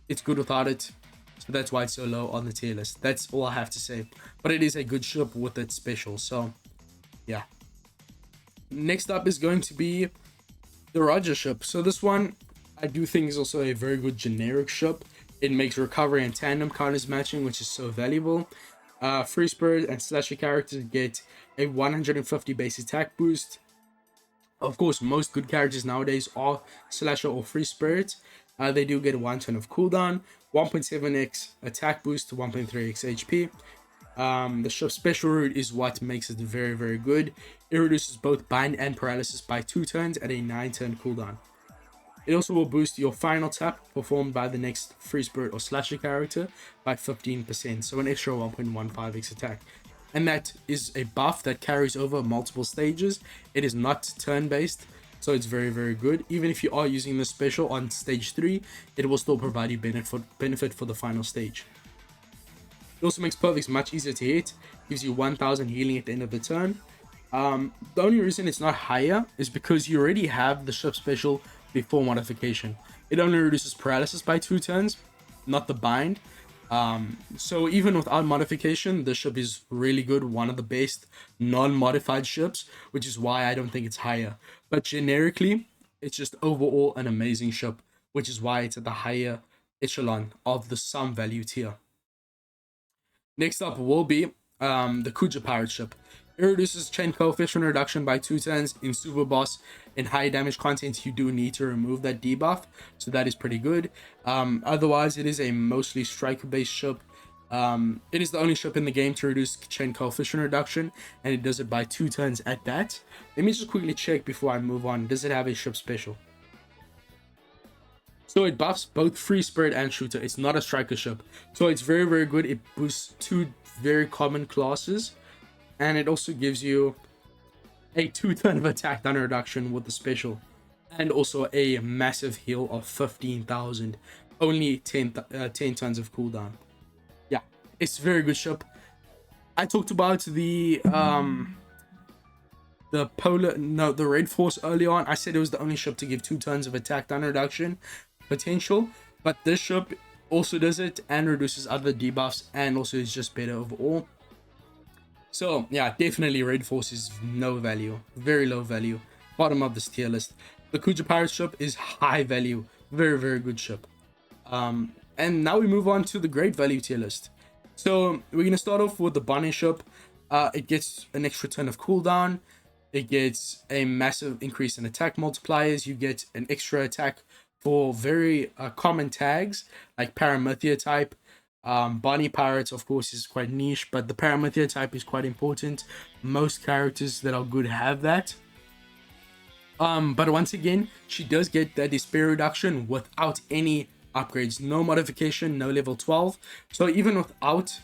It's good without it. So that's why it's so low on the tier list. That's all I have to say. But it is a good ship with its special. So, yeah. Next up is going to be the Roger ship. So this one, I do think is also a very good generic ship. It makes recovery and tandem counters matching, which is so valuable. Free Spirit and Slasher characters get a 150 base attack boost. Of course, most good characters nowadays are Slasher or Free Spirit. They do get 1 turn of cooldown, 1.7x attack boost to 1.3x HP. The ship's special route is what makes it very, very good. It reduces both bind and paralysis by 2 turns at a 9 turn cooldown. It also will boost your final tap performed by the next Free Spirit or Slasher character by 15%, so an extra 1.15x attack. And that is a buff that carries over multiple stages. It is not turn based, so it's very, very good. Even if you are using the special on stage 3, it will still provide you benefit for the final stage. It also makes Perfects much easier to hit, gives you 1000 healing at the end of the turn. The only reason it's not higher is because you already have the ship special before modification. It only reduces paralysis by 2 turns, not the bind. So even without modification, the ship is really good, one of the best non-modified ships, which is why I don't think it's higher. But generically, it's just overall an amazing ship, which is why it's at the higher echelon of the sum value tier. Next up will be the Kuja pirate ship. It reduces chain coefficient reduction by 2 turns in super boss. In high damage content, you do need to remove that debuff, so that is pretty good. Otherwise, it is a mostly striker based ship. It is the only ship in the game to reduce chain coefficient reduction, and it does it by 2 turns at that. Let me just quickly check before I move on. Does it have a ship special? So it buffs both Free Spirit and Shooter. It's not a striker ship, so it's very, very good. It boosts 2 very common classes, and it also gives you a 2 turn of attack thunder reduction with the special, and also a massive heal of 15,000. Only 10 turns of cooldown. Yeah, it's a very good ship. I talked about the Red Force early on. I said it was the only ship to give 2 turns of attack thunder reduction potential, but this ship also does it and reduces other debuffs, and also is just better overall. So yeah, definitely Red Force is no value, very low value, bottom of this tier list. The Kuja pirate ship is high value, very, very good ship. And now we move on to the great value tier list. So we're gonna start off with the Bonnie ship. It gets an extra turn of cooldown. It gets a massive increase in attack multipliers. You get an extra attack for very common tags like Paramythia type. Bonnie Pirates, of course, is quite niche, but the Paramythia type is quite important. Most characters that are good have that. But once again, she does get that despair reduction without any upgrades. No modification, no level 12. So even without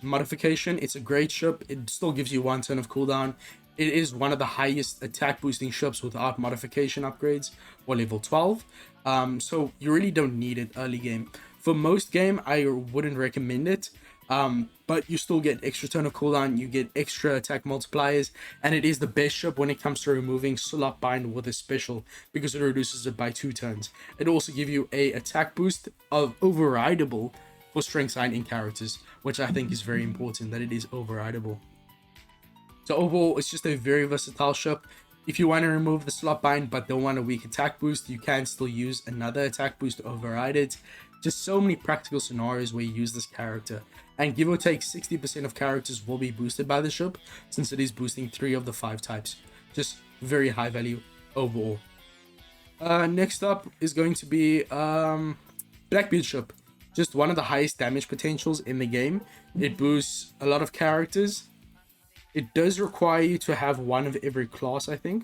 modification, it's a great ship. It still gives you 1 turn of cooldown. It is one of the highest attack boosting ships without modification upgrades or level 12. So you really don't need it early game. For most game, I wouldn't recommend it. But you still get extra turn of cooldown, you get extra attack multipliers, and it is the best ship when it comes to removing slot bind with a special, because it reduces it by 2 turns. It also gives you a attack boost of overrideable for strength sign in characters, which I think is very important, that it is overrideable. So overall, it's just a very versatile ship. If you want to remove the slot bind but don't want a weak attack boost, you can still use another attack boost to override it. Just so many practical scenarios where you use this character, and give or take 60% of characters will be boosted by the ship, since it is boosting 3 of the 5 types. Just very high value overall. Next up is going to be Blackbeard ship. Just one of the highest damage potentials in the game. It boosts a lot of characters. It does require you to have 1 of every class, I think.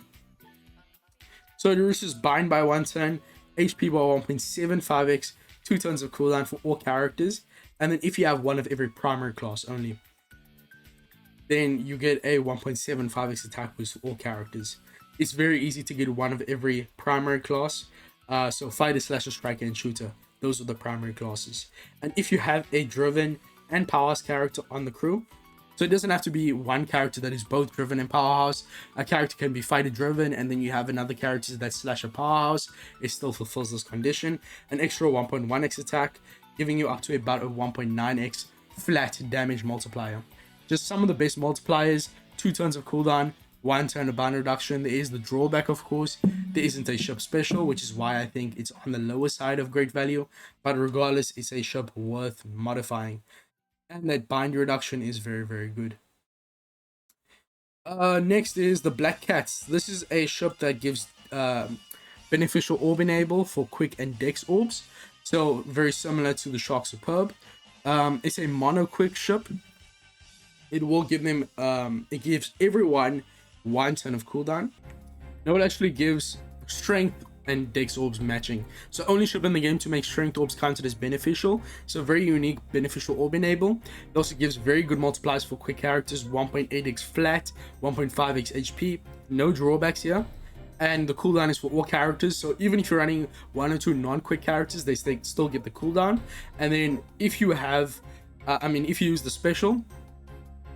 So it reduces bind by 1 turn, HP by 1.75x, 2 turns of cooldown for all characters, And then if you have one of every primary class only, then you get a 1.75x attack boost for all characters. It's very easy to get one of every primary class. So fighter, slasher, striker, and shooter. Those are the primary classes. And if you have a driven and powerhouse character on the crew, so it doesn't have to be one character that is both driven and powerhouse. A character can be fighter driven, and then you have another character that's slasher powerhouse. It still fulfills this condition. An extra 1.1x attack, giving you up to about a 1.9x flat damage multiplier. Just some of the best multipliers: 2 turns of cooldown, 1 turn of burn reduction. There is the drawback, of course. There isn't a ship special, which is why I think it's on the lower side of great value. But regardless, it's a ship worth modifying. And that bind reduction is very, very good. Next is the Black Cats. This is a ship that gives beneficial orb enable for quick and dex orbs. So very similar to the Shark Superb. It's a mono quick ship. It will give them, it gives everyone 1 turn of cooldown. Now it actually gives strength and dex orbs matching. So only ship in the game to make strength orbs counted as beneficial. So very unique beneficial orb enable. It also gives very good multipliers for quick characters: 1.8x flat, 1.5x HP. No drawbacks here. And the cooldown is for all characters. So even if you're running 1 or 2 non-quick characters, they still get the cooldown. And then if you have, if you use the special,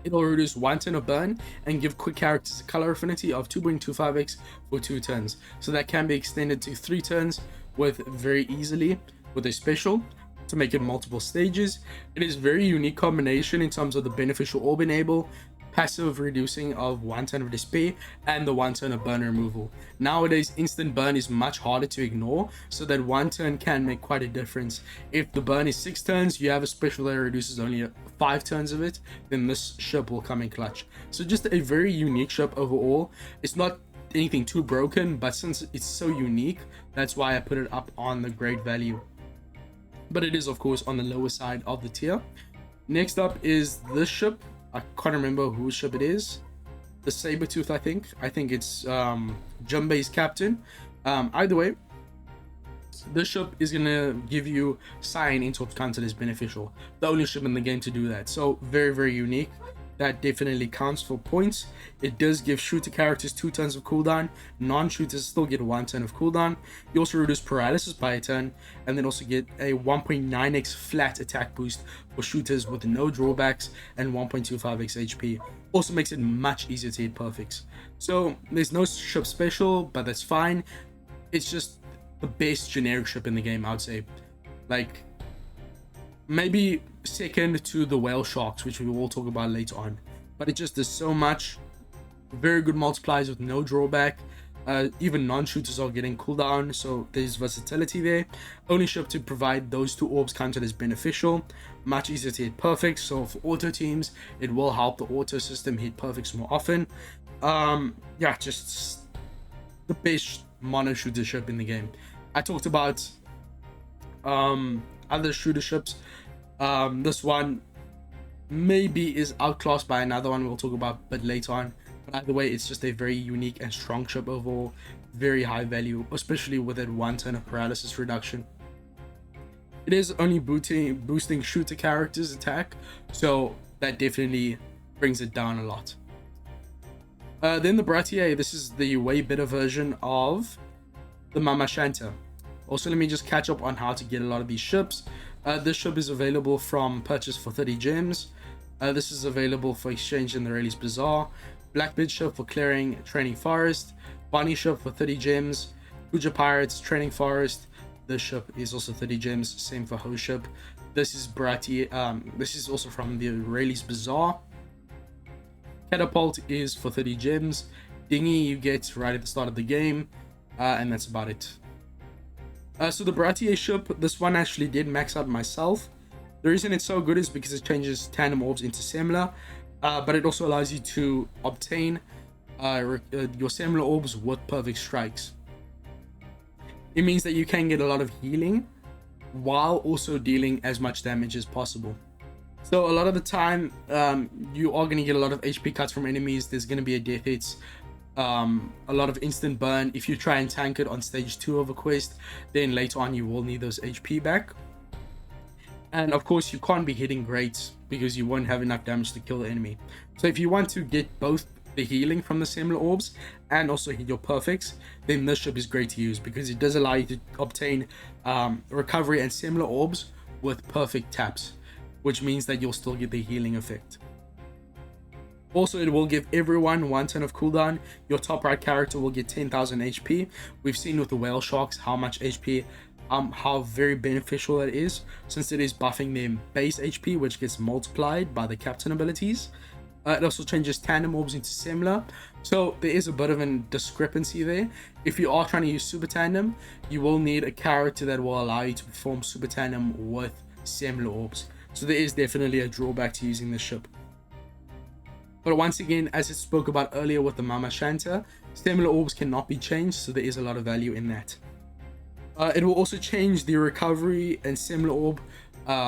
it'll reduce 1 turn of burn and give quick characters a color affinity of 2.25x for 2 turns. So that can be extended to 3 turns very easily with a special to make it multiple stages. It is very unique combination in terms of the beneficial orb enable, passive reducing of 1 turn of despair, and the 1 turn of burn removal. Nowadays, instant burn is much harder to ignore, so that 1 turn can make quite a difference. If the burn is 6 turns, you have a special that reduces only 5 turns of it, then this ship will come in clutch. So just a very unique ship overall. It's not anything too broken, but since it's so unique, that's why I put it up on the great value. But it is, of course, on the lower side of the tier. Next up is this ship. I can't remember whose ship it is. The Sabertooth, I think. I think it's Jumbei's captain. Either way, this ship is going to give you Cyan into counted as beneficial. The only ship in the game to do that. So very, very unique. That definitely counts for points. It does give shooter characters 2 turns of cooldown. Non-shooters still get 1 turn of cooldown. You also reduce paralysis by a turn, and then also get a 1.9x flat attack boost for shooters with no drawbacks and 1.25x HP. Also makes it much easier to hit perfects. So there's no ship special, but that's fine. It's just the best generic ship in the game, I would say. Like, maybe second to the Whale Sharks, which we will talk about later on. But it just does so much. Very good multipliers with no drawback. Even non-shooters are getting cooldown, so there's versatility there. Only ship to provide those 2 orbs counted as beneficial. Much easier to hit perfect, so for auto teams, it will help the auto system hit perfects more often. Yeah, just the best mono shooter ship in the game. I talked about other shooter ships. This one maybe is outclassed by another one we'll talk about a bit later on, but either way, it's just a very unique and strong ship overall. Very high value, especially with that 1 turn of paralysis reduction. It is only boosting shooter characters attack, so that definitely brings it down a lot. Then the Bratier. This is the way better version of the Mama Shanta. Also, let me just catch up on how to get a lot of these ships. This ship is available from purchase for 30 gems. This is available for exchange in the Rayleigh's Bazaar. Blackbeard ship for clearing Training Forest. Bonnie ship for 30 gems. Kuja Pirates Training Forest. This ship is also 30 gems. Same for Ho ship. This is Brati. This is also from the Rayleigh's Bazaar. Catapult is for 30 gems. Dinghy you get right at the start of the game. And that's about it. So the Bratier ship, this one actually did max out myself. The reason it's so good is because it changes tandem orbs into similar, but it also allows you to obtain your similar orbs with perfect strikes. It means that you can get a lot of healing while also dealing as much damage as possible. So a lot of the time, you are going to get a lot of HP cuts from enemies. There's going to be a death hits. A lot of instant burn. If you try and tank it on stage 2 of a quest, then later on you will need those HP back. And of course, you can't be hitting great because you won't have enough damage to kill the enemy. So if you want to get both the healing from the similar orbs and also hit your perfects, then this ship is great to use because it does allow you to obtain recovery and similar orbs with perfect taps, which means that you'll still get the healing effect. Also, it will give everyone 1 turn of cooldown. Your top right character will get 10,000 HP. We've seen with the whale sharks how much HP, how very beneficial it is, since it is buffing their base HP, which gets multiplied by the captain abilities. It also changes tandem orbs into similar, so there is a bit of a discrepancy there. If you are trying to use super tandem, you will need a character that will allow you to perform super tandem with similar orbs. So there is definitely a drawback to using this ship. But once again, as it spoke about earlier with the Mama Shanta, similar orbs cannot be changed, so there is a lot of value in that. It will also change the recovery and similar orb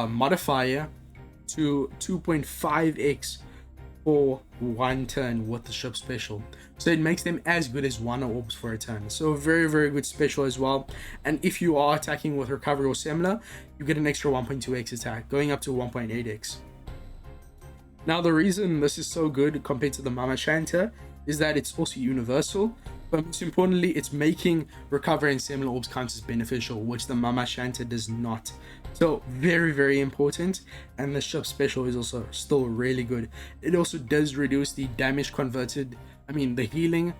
modifier to 2.5x for 1 turn with the ship special. So it makes them as good as 1 orbs for a turn. So very, very good special as well. And if you are attacking with recovery or similar, you get an extra 1.2x attack, going up to 1.8x. Now, the reason this is so good compared to the Mama Shanta is that it's also universal, but most importantly, it's making recovery and similar orbs count as beneficial, which the Mama Shanta does not. So very, very important. And the ship special is also still really good. It also does reduce the damage converted, the healing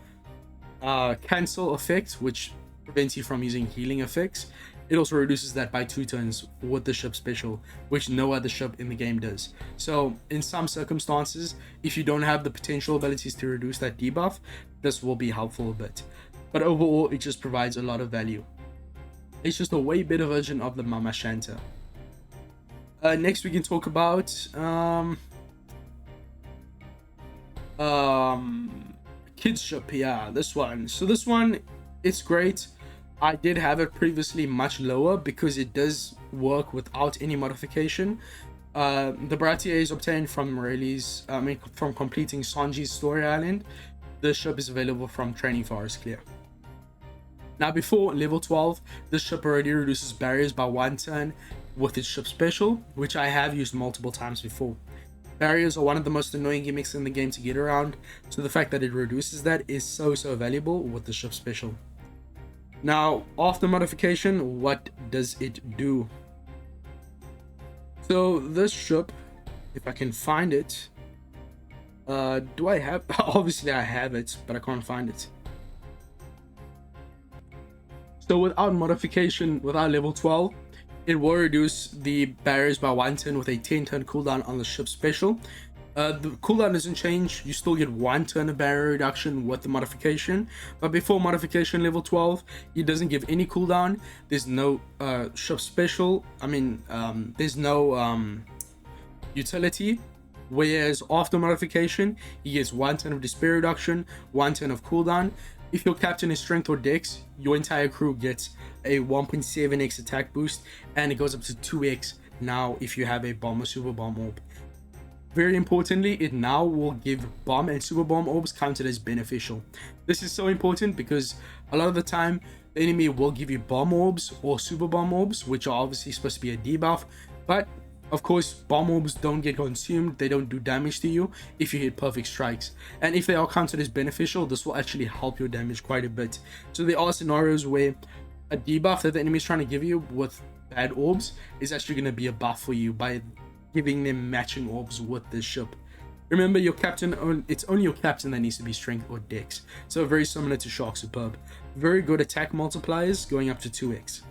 cancel effect, which prevents you from using healing effects. It also reduces that by 2 turns with the ship special, which no other ship in the game does. So in some circumstances, if you don't have the potential abilities to reduce that debuff, this will be helpful a bit. But overall, it just provides a lot of value. It's just a way better version of the Mama Shanta. Next, we can talk about kids ship. Yeah, this one. So this one, it's great. I did have it previously much lower because it does work without any modification. The Bratier is obtained from from completing Sanji's story island. The ship is available from training Forest Clear. Now, before level 12, this ship already reduces barriers by 1 turn with its ship special, which I have used multiple times before. Barriers are one of the most annoying gimmicks in the game to get around, so the fact that it reduces that is so valuable with the ship special. Now, after modification, what does it do? So this ship, if I can find it, do I have? Obviously I have it, but I can't find it. So without modification, without level 12, it will reduce the barriers by 1 turn with a 10 turn cooldown on the ship special. The cooldown doesn't change. You still get 1 turn of barrier reduction with the modification, but before modification level 12, it doesn't give any cooldown. There's no ship special. There's no utility. Whereas after modification, he gets 1 turn of despair reduction, 1 turn of cooldown. If your captain is strength or dex, your entire crew gets a 1.7x attack boost, and it goes up to 2x now if you have a bomb or super bomb orb. Very importantly, it now will give bomb and super bomb orbs counted as beneficial. This is so important because a lot of the time the enemy will give you bomb orbs or super bomb orbs, which are obviously supposed to be a debuff, but of course bomb orbs don't get consumed. They don't do damage to you if you hit perfect strikes, and if they are counted as beneficial, this will actually help your damage quite a bit. So there are scenarios where a debuff that the enemy is trying to give you with bad orbs is actually going to be a buff for you by giving them matching orbs with this ship. Remember, your captain, it's only your captain that needs to be strength or dex, so very similar to Shark Superb. Very good attack multipliers going up to 2x.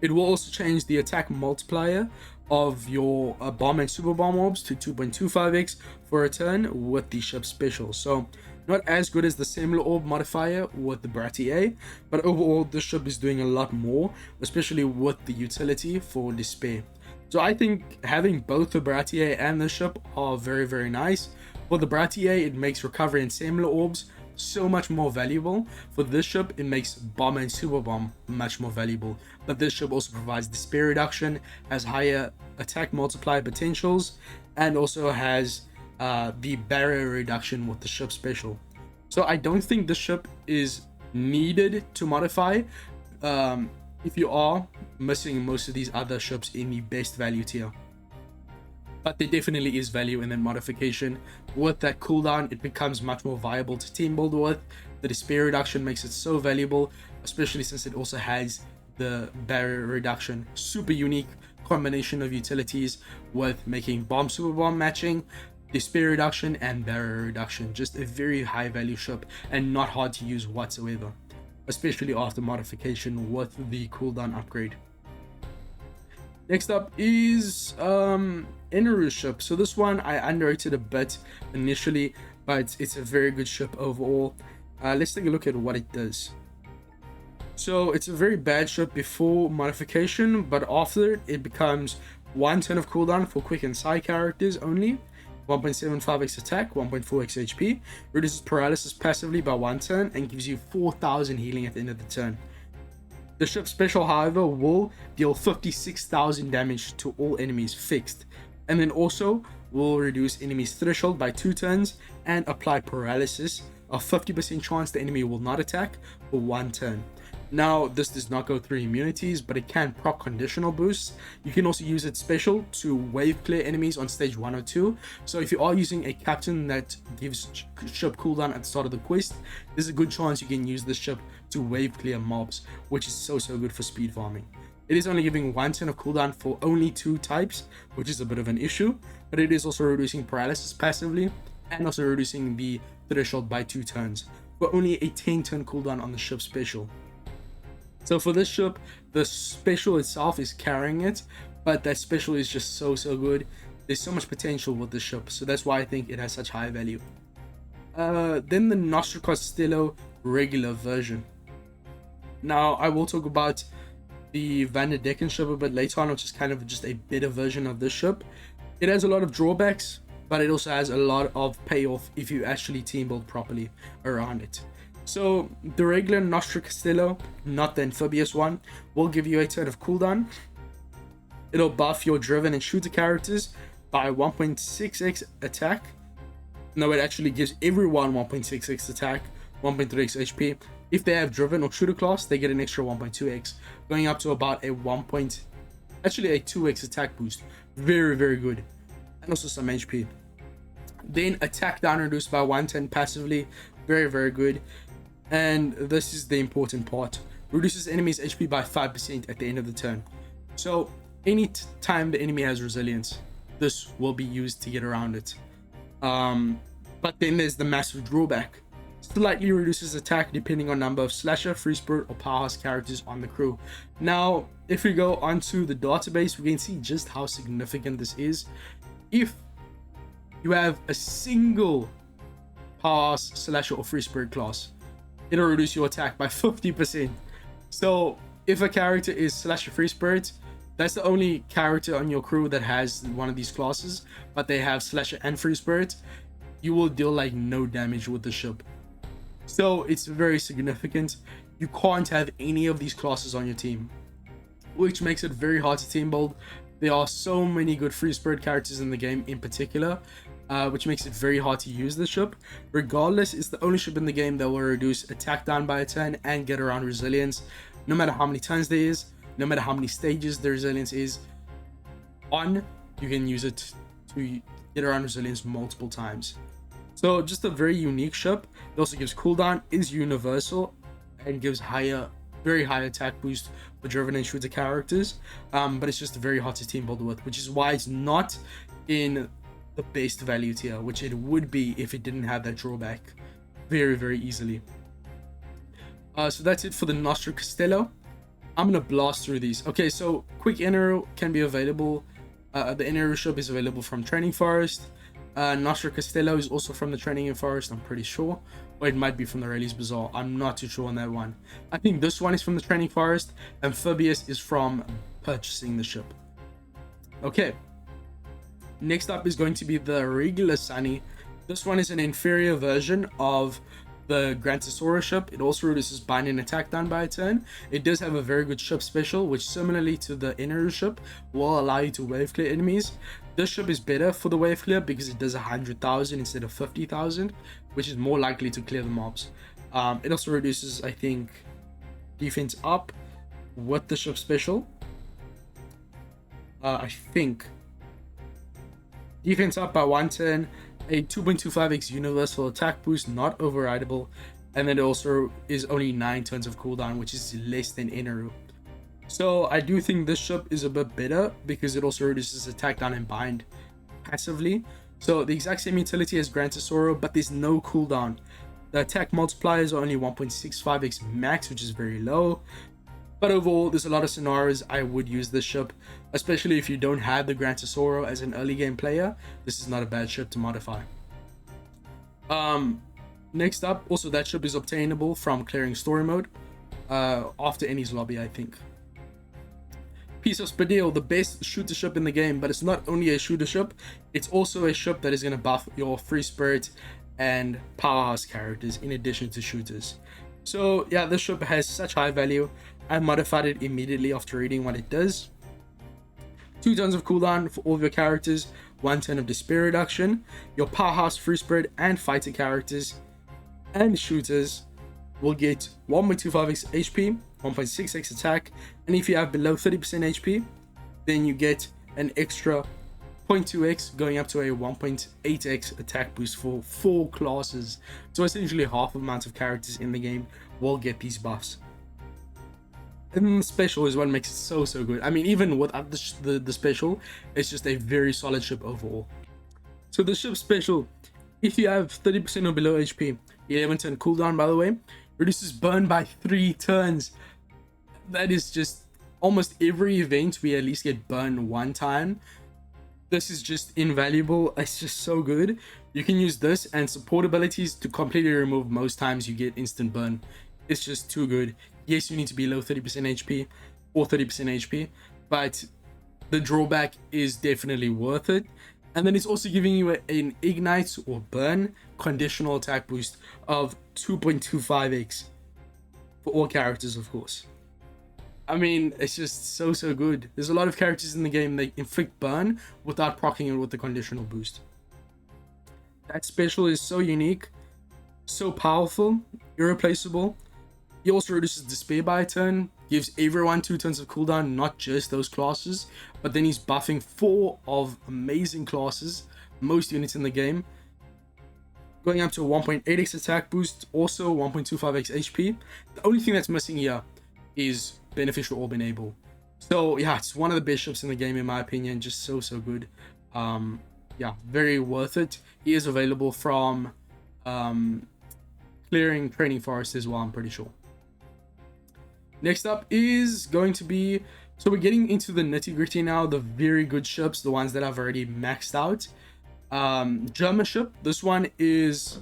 It will also change the attack multiplier of your bomb and super bomb orbs to 2.25x for a turn with the ship special. So not as good as the similar orb modifier with the Bratier, but overall this ship is doing a lot more, especially with the utility for despair. So I think having both the Bratier and the ship are very nice. For the Bratier, it makes recovery and similar orbs so much more valuable. For this ship, it makes bomb and super bomb much more valuable. But this ship also provides despair reduction, has higher attack multiplier potentials, and also has the barrier reduction with the ship special. So I don't think this ship is needed to modify. If you are missing most of these other ships in the best value tier. But there definitely is value in that modification. With that cooldown, it becomes much more viable to team build with. The despair reduction makes it so valuable, especially since it also has the barrier reduction. Super unique combination of utilities with making bomb super bomb matching, despair reduction, and barrier reduction. Just a very high value ship and not hard to use whatsoever, especially after modification with the cooldown upgrade. Next up is Inaru ship. So this one I underrated a bit initially, but it's a very good ship overall. Let's take a look at what it does. So it's a very bad ship before modification, but after it becomes 1 turn of cooldown for quick and side characters only, 1.75x attack, 1.4x HP, reduces paralysis passively by 1 turn, and gives you 4,000 healing at the end of the turn. The ship special, however, will deal 56,000 damage to all enemies fixed, and then also will reduce enemies threshold by 2 turns and apply paralysis, a 50% chance the enemy will not attack for 1 turn. Now, this does not go through immunities, but it can proc conditional boosts. You can also use it special to wave clear enemies on stage 1 or 2. So if you are using a captain that gives ship cooldown at the start of the quest, there's a good chance you can use this ship to wave clear mobs, which is so good for speed farming. It is only giving 1 turn of cooldown for only 2 types, which is a bit of an issue, but it is also reducing paralysis passively and also reducing the threshold by 2 turns, but only a 10 turn cooldown on the ship special. So for this ship, the special itself is carrying it, but that special is just so good. There's so much potential with this ship, so that's why I think it has such high value. Then the Nostro Costello regular version. Now I will talk about the Van der Decken ship a bit later on, which is kind of just a better version of this ship. It has a lot of drawbacks, but it also has a lot of payoff if you actually team build properly around it. So the regular Nostro Costello, not the amphibious one, will give you a turn of cooldown. It'll buff your driven and shooter characters by 1.6x attack. No, it actually gives everyone 1.6x attack, 1.3x HP. If they have driven or shooter class, they get an extra 1.2x, going up to about a 2x attack boost. Very good, and also some HP. Then attack down reduced by 110 passively, very good. And this is the important part: reduces enemies HP by 5% at the end of the turn. So any time the enemy has resilience, this will be used to get around it. But then there's the massive drawback: slightly reduces attack depending on number of slasher, free spirit, or powerhouse characters on the crew. Now if we go onto the database, we can see just how significant this is. If you have a single powerhouse, slasher, or free spirit class, it'll reduce your attack by 50%. So if a character is slasher, free spirit, that's the only character on your crew that has one of these classes, but they have slasher and free spirit, you will deal like no damage with the ship. So it's very significant. You can't have any of these classes on your team, which makes it very hard to team build. There are so many good free spirit characters in the game in particular, which makes it very hard to use the ship. Regardless, it's the only ship in the game that will reduce attack down by a turn and get around resilience, no matter how many turns there is, no matter how many stages the resilience is on. You can use it to get around resilience multiple times. So just a very unique ship. It also gives cooldown, is universal, and gives very high attack boost for driven and shooter characters, but it's just very hard to team build with, which is why it's not in the best value tier, which it would be if it didn't have that drawback very easily. So that's it for the Nostro Costello. I'm gonna blast through these. Okay, so quick Inaru can be available. The Inaru ship is available from Training Forest. Nostro Costello is also from the Training Forest, I'm pretty sure, or it might be from the Rayleigh's Bazaar. I'm not too sure on that one. I think this one is from the Training Forest. Amphibious is from purchasing the ship. Okay, next up is going to be the regular Sunny. This one is an inferior version of the Grantosaurus ship. It also reduces bind and attack down by a turn. It does have a very good ship special, which similarly to the Inaru ship will allow you to wave clear enemies. This ship is better for the wave clear because it does 100,000 instead of 50,000, which is more likely to clear the mobs. It also reduces, I think, defense up with the ship special, I think. Defense up by 110, a 2.25x universal attack boost, not overrideable, and then it also is only 9 turns of cooldown, which is less than Inaru. So I do think this ship is a bit better because it also reduces attack down and bind passively. So the exact same utility as Gran Tesoro, but there's no cooldown. The attack multipliers are only 1.65x max, which is very low. But overall, there's a lot of scenarios I would use this ship, especially if you don't have the Gran Tesoro as an early game player. This is not a bad ship to modify. Next up, also that ship is obtainable from clearing story mode after Any's lobby, I think. Piece of Spadil, the best shooter ship in the game, but it's not only a shooter ship, it's also a ship that is going to buff your free spirit and powerhouse characters in addition to shooters. So yeah, this ship has such high value. I modified it immediately after reading what it does. 2 turns of cooldown for all of your characters, 1 turn of despair reduction. Your powerhouse, free spirit, and fighter characters and shooters will get 1.25x HP, 1.6x attack, and if you have below 30% HP, then you get an extra 0.2x going up to a 1.8x attack boost for 4 classes. So essentially half the amount of characters in the game will get these buffs. And the special is what makes it so good. I mean, even without the special, it's just a very solid ship overall. So the ship special, if you have 30% or below HP, 11 turn cooldown by the way, reduces burn by 3 turns. That is just almost every event we at least get burn 1 time. This is just invaluable. It's just so good. You can use this and support abilities to completely remove most times you get instant burn. It's just too good. Yes, you need to be low 30% HP or 30% HP, but the drawback is definitely worth it. And then it's also giving you an ignite or burn conditional attack boost of 2.25x for all characters, of course. I mean, it's just so good. There's a lot of characters in the game that inflict burn without proccing it with the conditional boost. That special is so unique, so powerful, irreplaceable. He also reduces despair by a turn, gives everyone 2 turns of cooldown, not just those classes, but then he's buffing 4 of amazing classes, most units in the game. Going up to a 1.8x attack boost, also 1.25x HP. The only thing that's missing here is beneficial orb enable. So yeah, it's one of the best ships in the game in my opinion, just so good. Yeah, very worth it. He is available from clearing training forest as well, I'm pretty sure. Next up is going to be, so we're getting into the nitty-gritty now, the very good ships, the ones that I've already maxed out. German ship, this one is,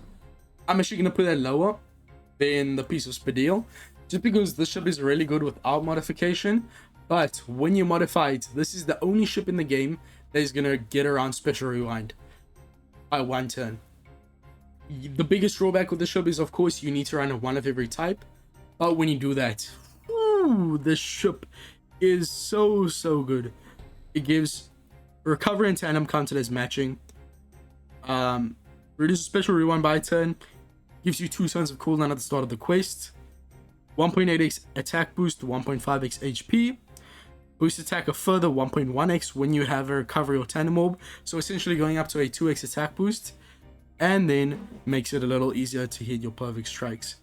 I'm actually going to put that lower than the Piece of Spadil, just because this ship is really good without modification, but when you modify it, this is the only ship in the game that is going to get around special rewind by 1 turn. The biggest drawback with the ship is, of course, you need to run one of every type, but when you do that, this ship is so good. It gives recovery and tandem counted as matching, reduces special rewind by a turn, gives you 2 turns of cooldown at the start of the quest, 1.8x attack boost to 1.5x HP, boost attack a further 1.1x when you have a recovery or tandem orb, so essentially going up to a 2x attack boost, and then makes it a little easier to hit your perfect strikes.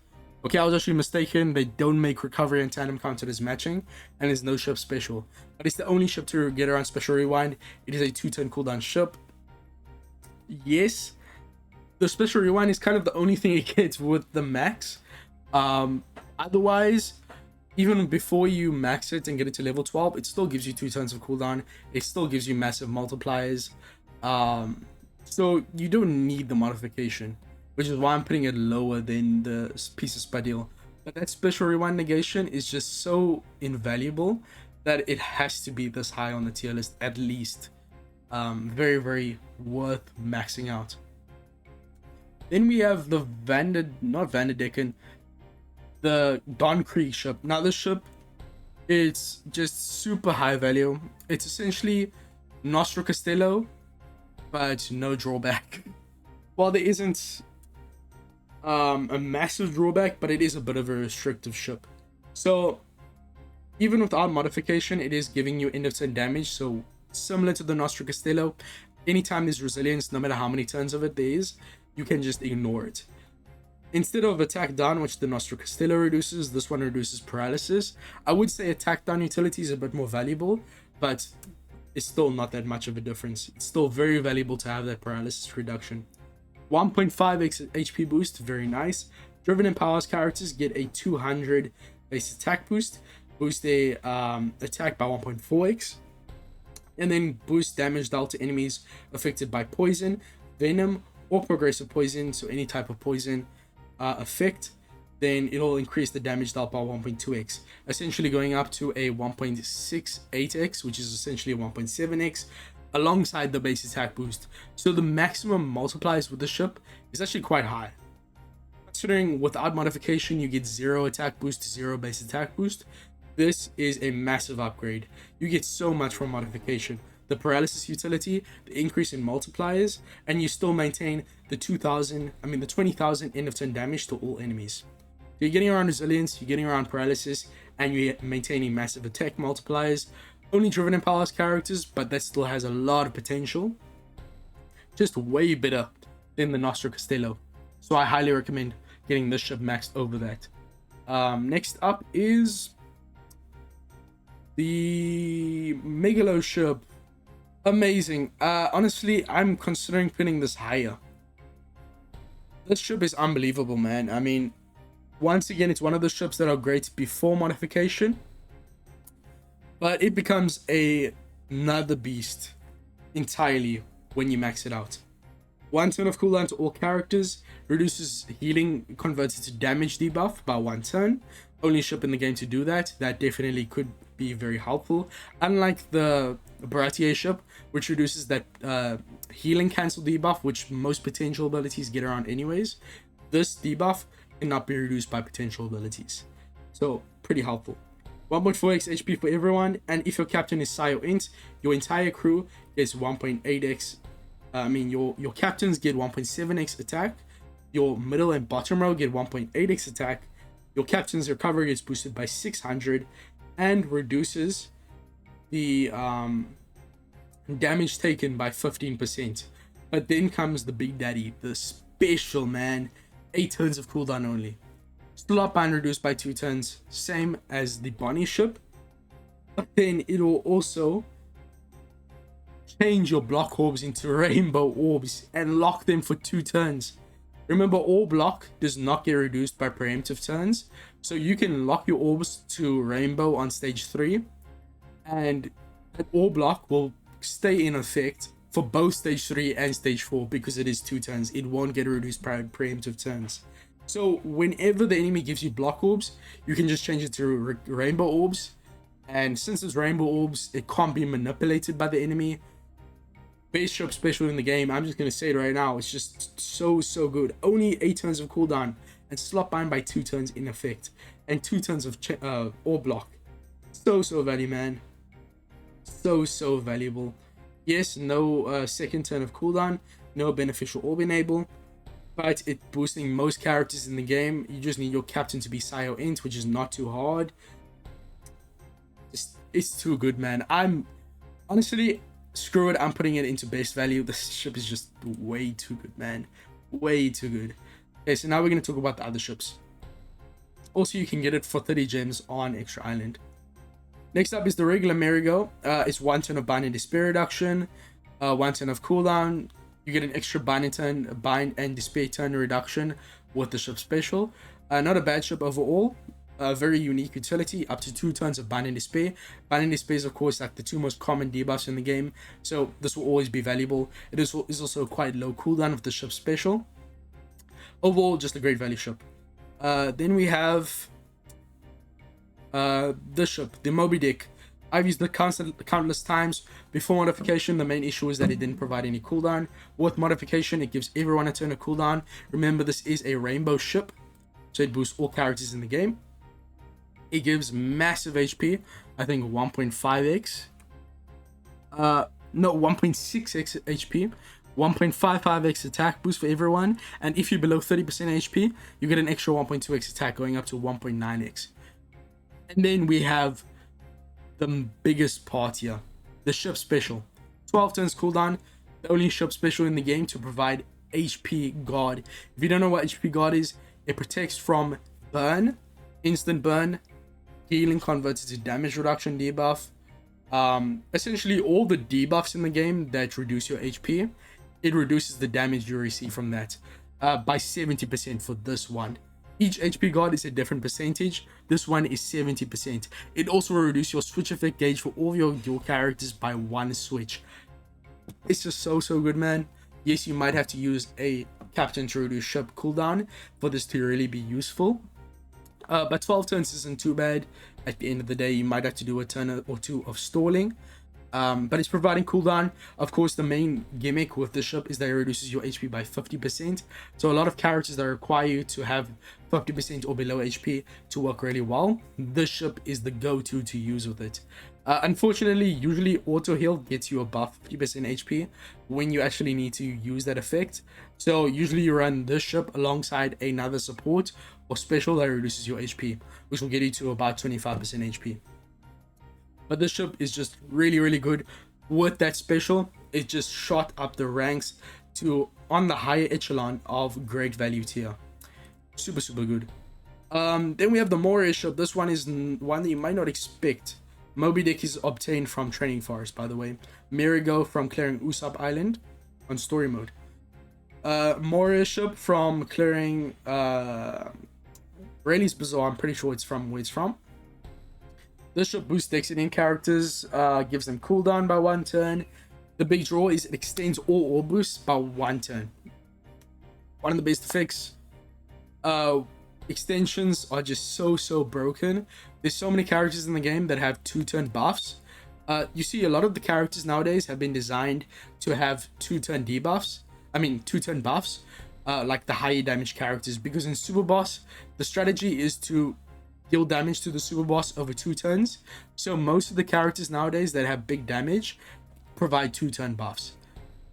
Okay, I was actually mistaken. They don't make recovery and tandem counted as matching, and there's no ship special. But it's the only ship to get around special rewind. It is a 2-turn cooldown ship. Yes, the special rewind is kind of the only thing it gets with the max. Otherwise, even before you max it and get it to level 12, it still gives you 2 turns of cooldown. It still gives you massive multipliers. So you don't need the modification, which is why I'm putting it lower than the Piece of Spadil. But that special rewind negation is just so invaluable that it has to be this high on the tier list at least. Very worth maxing out. Then we have the the Don Krieg ship. Now this ship, it's just super high value. It's essentially Nostro Castello, but no drawback. While there isn't a massive drawback, but it is a bit of a restrictive ship. So even without modification, it is giving you end of turn damage. So similar to the Nostro Castello. Anytime there's resilience, no matter how many turns of it there is, you can just ignore it. Instead of attack down, which the Nostro Castello reduces, this one reduces paralysis. I would say attack down utility is a bit more valuable, but it's still not that much of a difference. It's still very valuable to have that paralysis reduction. 1.5x HP boost, very nice. Driven and powers characters get a 200 base attack boost their attack by 1.4x, and then boost damage dealt to enemies affected by poison, venom, or progressive poison, so any type of poison effect. Then it'll increase the damage dealt by 1.2x, essentially going up to a 1.68x, which is essentially a 1.7x, alongside the base attack boost. So the maximum multipliers with the ship is actually quite high. Considering without modification you get 0 attack boost, 0 base attack boost, this is a massive upgrade. You get so much from modification. The paralysis utility, the increase in multipliers, and you still maintain the 20,000 end of turn damage to all enemies. You're getting around resilience, you're getting around paralysis, and you're maintaining massive attack multipliers. Only driven and powers characters, but that still has a lot of potential. Just way better than the Nostro Castello. So I highly recommend getting this ship maxed over that. Next up is the Megalo ship. Amazing. Honestly, I'm considering putting this higher. This ship is unbelievable, man. I mean, once again, it's one of the ships that are great before modification, but it becomes another beast entirely when you max it out. 1 turn of cooldown to all characters, reduces healing converted to damage debuff by 1 turn. Only ship in the game to do that. That definitely could be very helpful. Unlike the Baratier ship, which reduces that healing cancel debuff, which most potential abilities get around anyways, this debuff cannot be reduced by potential abilities. So pretty helpful. 1.4x HP for everyone, and if your captain is Psi or Int, your entire crew gets 1.8x. Your captains get 1.7x attack. Your middle and bottom row get 1.8x attack. Your captain's recovery gets boosted by 600 and reduces the damage taken by 15%. But then comes the big daddy, the special, man. 8 turns of cooldown only. Slot bind reduced by 2 turns, same as the Bonnie ship. But then it will also change your block orbs into rainbow orbs and lock them for 2 turns. Remember, all block does not get reduced by preemptive turns, so you can lock your orbs to rainbow on stage 3, and that all block will stay in effect for both stage 3 and stage 4 because it is 2 turns. It won't get reduced by preemptive turns. So whenever the enemy gives you block orbs, you can just change it to rainbow orbs, and since it's rainbow orbs, it can't be manipulated by the enemy. Base ship special in the game, I'm just gonna say it right now, it's just so good. Only 8 turns of cooldown and slot bind by 2 turns in effect, and 2 turns of ore block. So value, man. So valuable. Yes, no second turn of cooldown, no beneficial orb enable, but it's boosting most characters in the game. You just need your captain to be Psi or Int, which is not too hard. It's too good, man. I'm honestly, screw it, I'm putting it into base value. This ship is just way too good, man. Way too good. Okay, so now we're going to talk about the other ships. Also, you can get it for 30 gems on Extra Island. Next up is the regular Merigo. It's 1 turn of bind and despair reduction, 1 turn of cooldown. You get an extra bind and despair turn reduction with the ship special. Not a bad ship overall. Very unique utility, up to 2 turns of bind and despair. Bind and despair is of course like the 2 most common debuffs in the game, so this will always be valuable. It is also quite low cooldown with the ship special. Overall, just a great value ship. Then we have this ship, the Moby Dick. I've used it countless times. Before modification, the main issue is that it didn't provide any cooldown. With modification, it gives everyone a turn of cooldown. Remember, this is a rainbow ship, so it boosts all characters in the game. It gives massive HP, I think 1.5x. No, 1.6x HP, 1.55x attack boost for everyone, and if you're below 30% HP, you get an extra 1.2x attack, going up to 1.9x. And then we have the biggest part here, The ship special, 12 turns cooldown, the only ship special in the game to provide HP guard. If you don't know what HP guard is, it protects from burn, instant burn, healing converted to damage reduction debuff, essentially all the debuffs in the game that reduce your HP. It reduces the damage you receive from that by 70% for this one. Each HP guard is a different percentage. This one is 70%. It also will reduce your switch effect gauge for all your dual characters by 1 switch. It's just so good, man. Yes, you might have to use a captain to reduce ship cooldown for this to really be useful. But 12 turns isn't too bad. At the end of the day, you might have to do a turn or two of stalling. But it's providing cooldown. Of course, the main gimmick with this ship is that it reduces your HP by 50%. So a lot of characters that require you to have 50% or below HP to work really well, this ship is the go-to to use with it. Unfortunately, usually auto heal gets you above 50% HP when you actually need to use that effect. So usually you run this ship alongside another support or special that reduces your HP, which will get you to about 25% HP. But this ship is just really good. With that special, it just shot up the ranks to on the higher echelon of great value tier. Super good. Then we have the Moray ship. This one is one that you might not expect. Moby Dick is obtained from Training Forest, by the way. Merigo from clearing Usopp Island on story mode. Moray ship from clearing Rayleigh's Bazaar. I'm pretty sure it's from where it's from. This ship boosts Dexity characters, gives them cooldown by 1 turn. The big draw is it extends all orb boosts by 1 turn. One of the best effects. Extensions are just so broken. There's so many characters in the game that have 2-turn buffs. You see a lot of the characters nowadays have been designed to have 2-turn debuffs. 2-turn buffs, like the higher damage characters, because in Super Boss, the strategy is to deal damage to the Super Boss over 2 turns. So most of the characters nowadays that have big damage provide 2-turn buffs.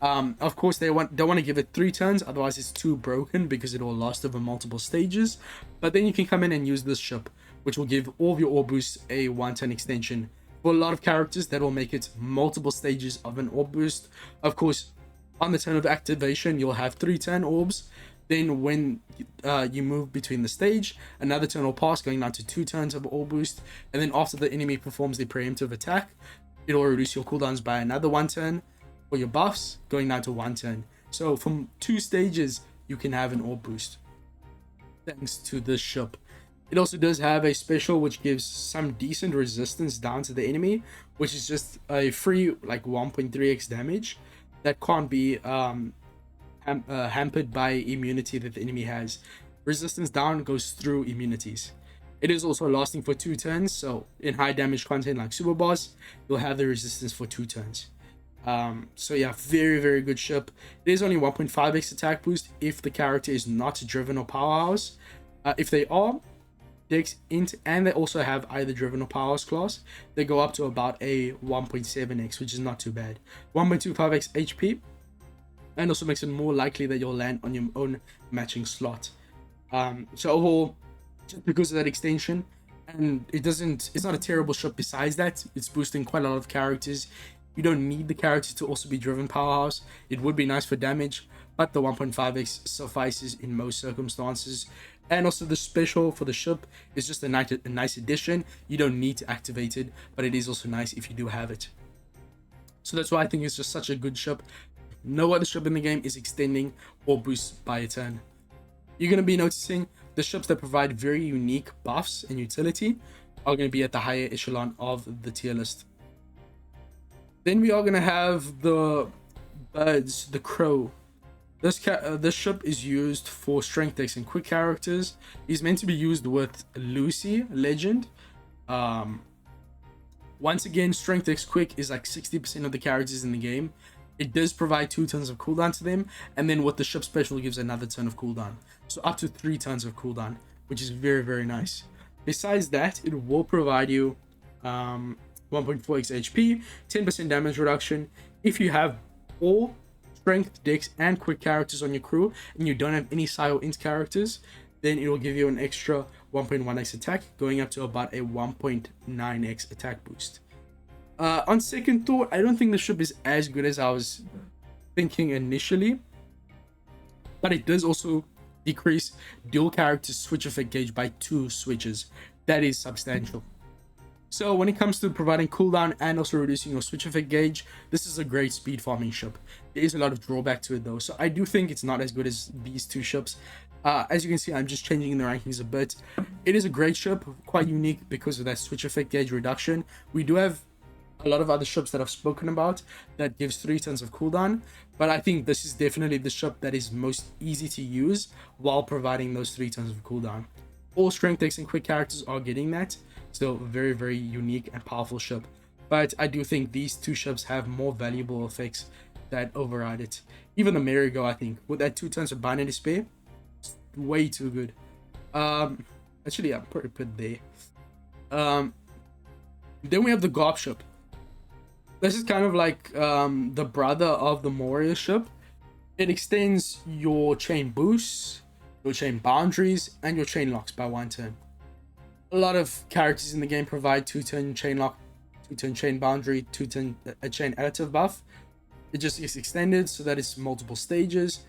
Of course, they don't want to give it 3 turns, otherwise it's too broken because it will last over multiple stages. But then you can come in and use this ship, which will give all of your orb boosts a 1-turn extension. For a lot of characters, that will make it multiple stages of an orb boost. Of course, on the turn of activation, you'll have 3-turn orbs. Then when you move between the stage, another turn will pass, going down to 2 turns of orb boost. And then after the enemy performs the preemptive attack, it will reduce your cooldowns by another 1 turn. For your buffs, going down to 1 turn. So from 2 stages, you can have an orb boost, thanks to this ship. It also does have a special which gives some decent resistance down to the enemy, which is just a free like 1.3x damage that can't be hampered by immunity that the enemy has. Resistance down goes through immunities. It is also lasting for 2 turns, so in high damage content like Super Boss, you'll have the resistance for 2 turns. So yeah, very good ship. It is only 1.5x attack boost if the character is not driven or powerhouse. If they are Dex, Int, and they also have either driven or powerhouse class, they go up to about a 1.7x, which is not too bad. 1.25x HP, and also makes it more likely that you'll land on your own matching slot. So overall, just because of that extension, and it's not a terrible ship besides that, it's boosting quite a lot of characters. You don't need the character to also be driven powerhouse. It would be nice for damage, but the 1.5x suffices in most circumstances. And also the special for the ship is just a nice addition. You don't need to activate it, but it is also nice if you do have it. So that's why I think it's just such a good ship. No other ship in the game is extending or boost by a turn. You're going to be noticing the ships that provide very unique buffs and utility are going to be at the higher echelon of the tier list. Then we are going to have the birds, the crow. This ship is used for strength decks and quick characters. He's meant to be used with Lucy, Legend. Once again, strength decks quick is like 60% of the characters in the game. It does provide 2 turns of cooldown to them, and then with the ship special, it gives another turn of cooldown. So up to 3 turns of cooldown, which is very nice. Besides that, it will provide you 1.4x HP, 10% damage reduction. If you have all strength, dex, and quick characters on your crew, and you don't have any Psi or Int characters, then it will give you an extra 1.1x attack, going up to about a 1.9x attack boost. On second thought, I don't think the ship is as good as I was thinking initially, but it does also decrease dual character switch effect gauge by 2 switches. That is substantial. So when it comes to providing cooldown and also reducing your switch effect gauge, this is a great speed farming ship. There is a lot of drawback to it though, so I do think it's not as good as these two ships. As you can see, I'm just changing the rankings a bit. It is a great ship, quite unique because of that switch effect gauge reduction. We do have a lot of other ships that I've spoken about that gives 3 turns of cooldown, but I think this is definitely the ship that is most easy to use while providing those 3 turns of cooldown. All strength X and quick characters are getting that. Still very, very unique and powerful ship, but I do think these two ships have more valuable effects that override it. Even the Merry-Go, I think, with that 2 turns of Bind and Despair, way too good. Actually, I'll put it there. Then we have the Garp ship. This is kind of like the brother of the Moria ship. It extends your chain boosts, your chain boundaries, and your chain locks by 1 turn. A lot of characters in the game provide 2-turn chain lock, 2-turn chain boundary, 2-turn chain additive buff. It just is extended so that it's multiple stages.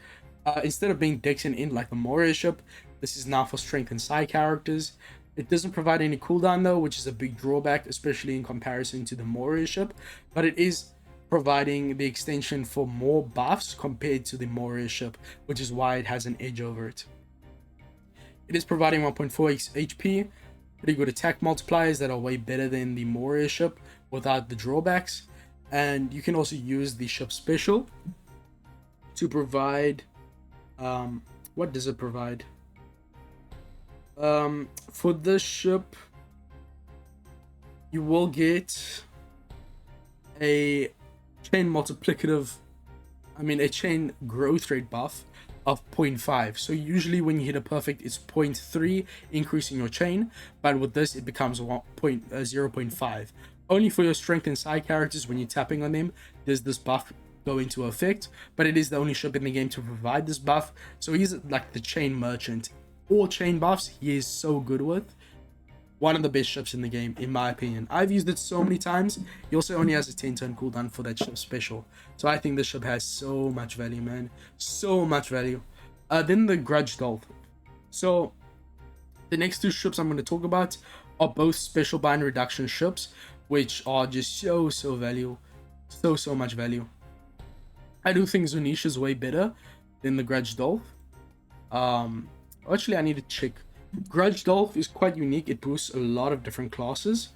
Instead of being Dex and Int like the Moria ship, this is now for strength and psi characters. It doesn't provide any cooldown though, which is a big drawback, especially in comparison to the Moria ship, but it is providing the extension for more buffs compared to the Moria ship, which is why it has an edge over it. It is providing 1.4x HP, pretty good attack multipliers that are way better than the Moria ship without the drawbacks, and you can also use the ship special to provide what does it provide? For this ship you will get a chain multiplicative, a chain growth rate buff of 0.5. So usually when you hit a perfect, it's 0.3 increasing your chain, but with this it becomes 0.5. Only for your strength and psi characters, when you're tapping on them, does this buff go into effect, but it is the only ship in the game to provide this buff. So he's like the chain merchant. All chain buffs he is so good with. One of the best ships in the game, in my opinion. I've used it so many times. He also only has a 10-turn cooldown for that ship special. So I think this ship has so much value, man. So much value. Then the Grudge Dolph. So the next 2 ships I'm going to talk about are both special bind reduction ships, which are just so value. So much value. I do think Zunisha is way better than the Grudge Dolph. Actually, I need to check. Grudge Dolph is quite unique. It boosts a lot of different classes.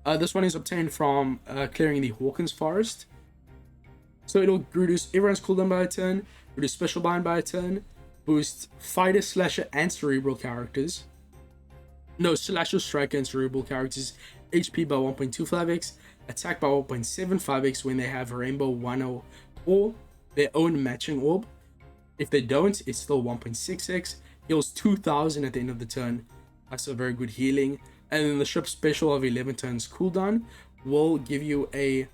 This one is obtained from clearing the Hawkins Forest. So it'll reduce everyone's cooldown by a turn, reduce special bind by a turn, boost fighter, slasher, and cerebral characters. No, slasher, striker, and cerebral characters HP by 1.25x, attack by 1.75x when they have a rainbow 1 or their own matching orb. If they don't, it's still 1.6x. Heals 2000 at the end of the turn. That's a very good healing. And then the ship special of 11 turns cooldown will give you a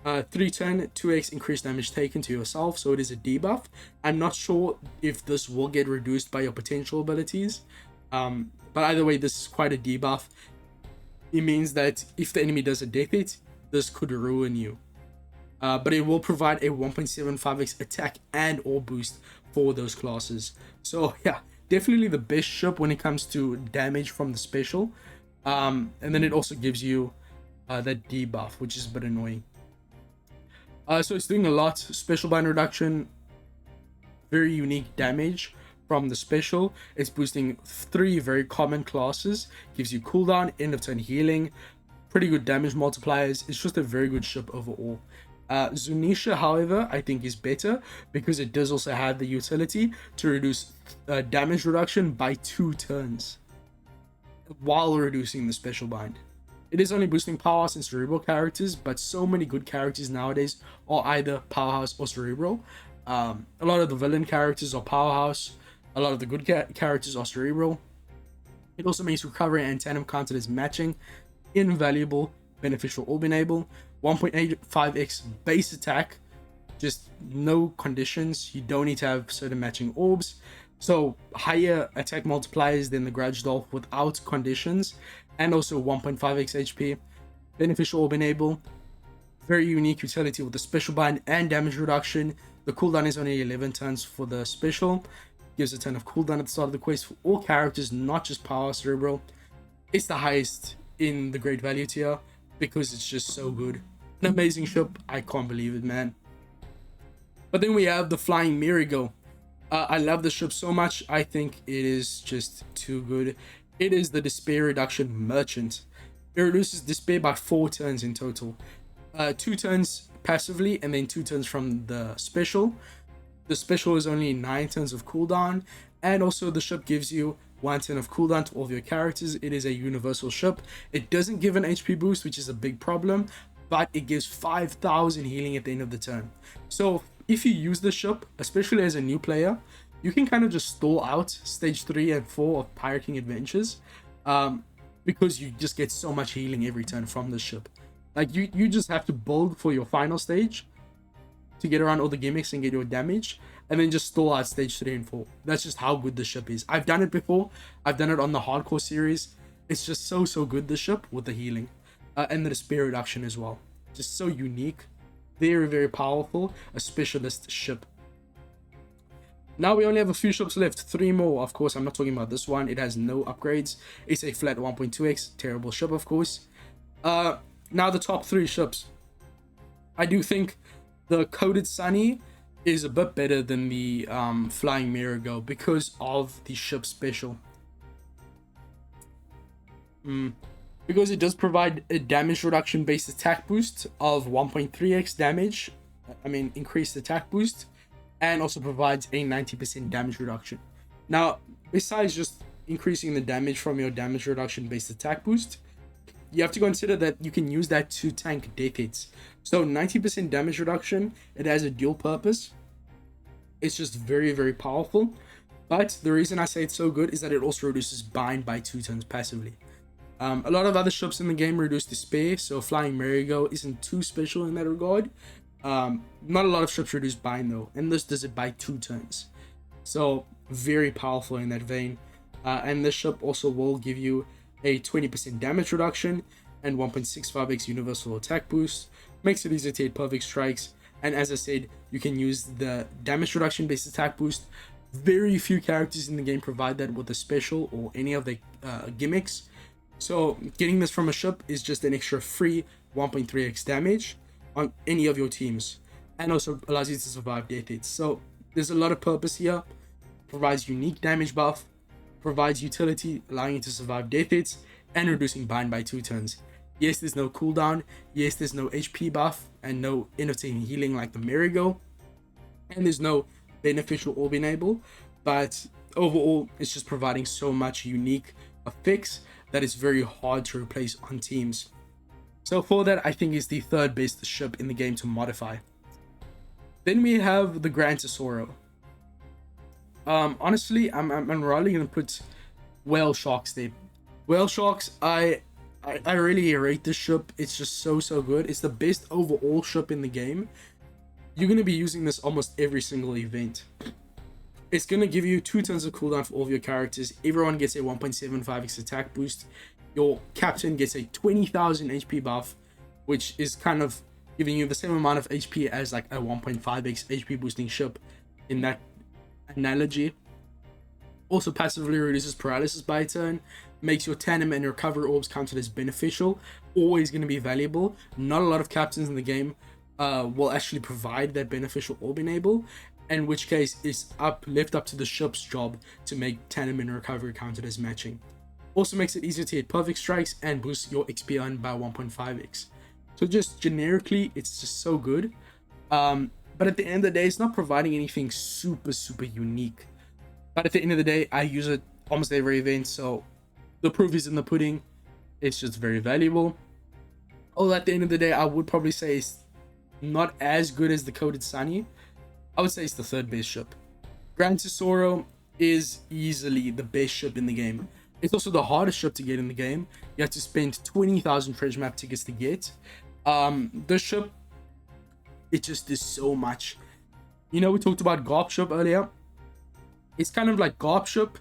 3-turn 2x increased damage taken to yourself, so it is a debuff. I'm not sure if this will get reduced by your potential abilities, but either way, this is quite a debuff. It means that if the enemy does a death hit, this could ruin you. But it will provide a 1.75x attack and or boost for those classes. So yeah, definitely the best ship when it comes to damage from the special. And then it also gives you that debuff, which is a bit annoying. So it's doing a lot. Special bind reduction, very unique damage from the special. It's boosting 3 very common classes, gives you cooldown, end of turn healing, pretty good damage multipliers. It's just a very good ship overall. Zunisha, however, I think is better because it does also have the utility to reduce damage reduction by 2 turns while reducing the special bind. It is only boosting powerhouse and cerebral characters, but so many good characters nowadays are either powerhouse or cerebral. A lot of the villain characters are powerhouse, a lot of the good characters are cerebral. It also makes recovery and tandem counted as matching, invaluable, beneficial orb enable, 1.85x base attack, just no conditions. You don't need to have certain matching orbs, so higher attack multipliers than the Grudge Dolph without conditions, and also 1.5x HP, beneficial orb enable, Very unique utility with the special bind and damage reduction. The cooldown is only 11 turns for the special. Gives a ton of cooldown at the start of the quest for all characters, not just Power Cerebral. It's the highest in the great value tier because it's just so good. An amazing ship. I can't believe it, man. But then we have the Flying Mirago. I love the ship so much. I think it is just too good. It is the Despair Reduction Merchant. It reduces Despair by 4 turns in total. 2 turns passively and then 2 turns from the special. The special is only 9 turns of cooldown. And also the ship gives you 1 turn of cooldown to all of your characters. It is a universal ship. It doesn't give an HP boost, which is a big problem, but it gives 5,000 healing at the end of the turn. So if you use the ship, especially as a new player, you can kind of just stall out stage 3 and 4 of Pirate King Adventures, because you just get so much healing every turn from the ship. Like you just have to build for your final stage to get around all the gimmicks and get your damage, and then just stall out stage 3 and 4. That's just how good the ship is. I've done it before. I've done it on the hardcore series. It's just so good, the ship, with the healing and the despair reduction as well. Just so unique. Very powerful. A specialist ship. Now we only have a few ships left. 3 more. Of course, I'm not talking about this one. It has no upgrades. It's a flat 1.2x. Terrible ship, of course. Now the top 3 ships. I do think the Coded Sunny is a bit better than the Flying Mirago because of the ship special. Because it does provide a damage reduction based attack boost of 1.3x damage. Increased attack boost. And also provides a 90% damage reduction. Now, besides just increasing the damage from your damage reduction based attack boost, you have to consider that you can use that to tank death hits. So 90% damage reduction, it has a dual purpose. It's just very powerful. But the reason I say it's so good is that it also reduces bind by 2 turns passively. A lot of other ships in the game reduce despair, so Flying Mirago isn't too special in that regard. Not a lot of ships reduce bind though, and this does it by 2 turns. So very powerful in that vein. And this ship also will give you a 20% damage reduction and 1.65x universal attack boost. Makes it easier to hit perfect strikes. And as I said, you can use the damage reduction based attack boost. Very few characters in the game provide that with a special or any of the gimmicks. So getting this from a ship is just an extra free 1.3x damage on any of your teams, and also allows you to survive death hits. So there's a lot of purpose here. Provides unique damage buff, provides utility allowing you to survive death hits, and reducing bind by 2 turns. Yes, there's no cooldown. Yes, there's no HP buff and no entertaining healing like the Mirago, and there's no beneficial orb enable, but overall it's just providing so much unique effects that it's very hard to replace on teams. So for that, I think is the 3rd best ship in the game to modify. Then we have the Gran Tesoro. Honestly, I'm really gonna put Whale Sharks there. Whale Sharks, I really rate this ship. It's just so good. It's the best overall ship in the game. You're gonna be using this almost every single event. It's gonna give you 2 turns of cooldown for all of your characters. Everyone gets a 1.75x attack boost. Your captain gets a 20,000 HP buff, which is kind of giving you the same amount of HP as like a 1.5x HP boosting ship in that analogy. Also passively reduces paralysis by a turn, makes your tandem and recovery orbs counted as beneficial, always going to be valuable. Not a lot of captains in the game will actually provide that beneficial orb enable, in which case it's left up to the ship's job to make tandem and recovery counted as matching. Also makes it easier to hit perfect strikes and boost your XP on by 1.5x. So just generically, it's just so good. But at the end of the day, it's not providing anything super unique. But at the end of the day, I use it almost every event, so the proof is in the pudding. It's just very valuable. Although at the end of the day, I would probably say it's not as good as the Coded Sunny. I would say it's the 3rd best ship. Gran Tesoro is easily the best ship in the game. It's also the hardest ship to get in the game. You have to spend 20,000 treasure map tickets to get. This ship, it just does so much. You know, we talked about Garp ship earlier. It's kind of like Garp ship,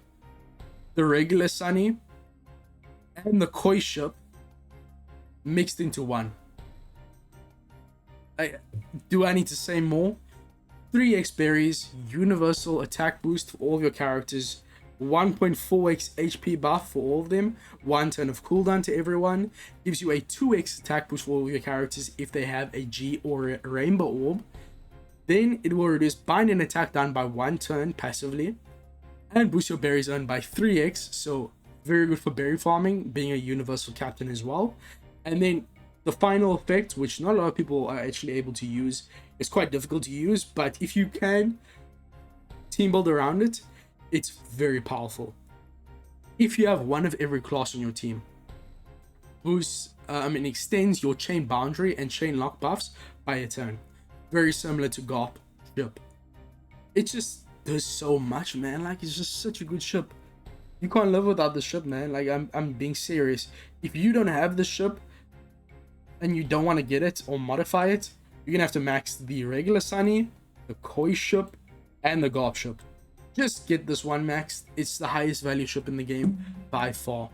the regular Sunny, and the Koi ship mixed into one. Do I need to say more? 3x berries, universal attack boost for all of your characters, 1.4x HP buff for all of them, 1 turn of cooldown to everyone, gives you a 2x attack boost for all of your characters if they have a G or a rainbow orb. Then it will reduce bind and attack down by 1 turn passively, and boost your berries earned by 3x, so very good for berry farming, being a universal captain as well. And then the final effect, which not a lot of people are actually able to use, is quite difficult to use, but if you can team build around it, it's very powerful. If you have one of every class on your team, extends your chain boundary and chain lock buffs by a turn. Very similar to Garp ship. It just does so much, man. Like, it's just such a good ship. You can't live without the ship, man. Like, I'm being serious. If you don't have the ship and you don't want to get it or modify it, you're gonna have to max the regular Sunny, the Koi ship, and the Garp ship. Just get this one maxed. It's the highest value ship in the game by far.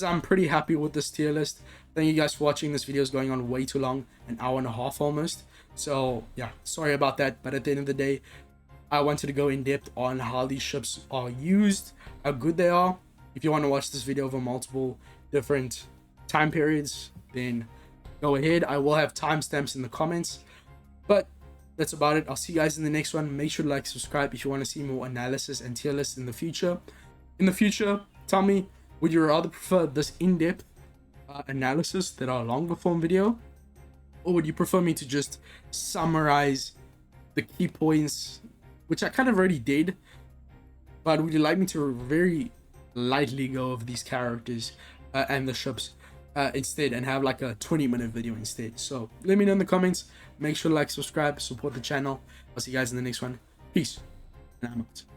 I'm pretty happy with this tier list. Thank you guys for watching. This video is going on way too long, an hour and a half almost. So yeah, sorry about that. But at the end of the day, I wanted to go in depth on how these ships are used, how good they are. If you want to watch this video over multiple different time periods, then go ahead. I will have timestamps in the comments. But that's about it. I'll see you guys in the next one. Make sure to like, subscribe if you want to see more analysis and tier lists in the future. Tell me, would you rather prefer this in-depth analysis that are longer form video, or would you prefer me to just summarize the key points, which I kind of already did, but would you like me to very lightly go over these characters and the ships instead, and have like a 20-minute video instead? So let me know in the comments. Make sure to like, subscribe, support the channel. I'll see you guys in the next one. Peace, and I'm out.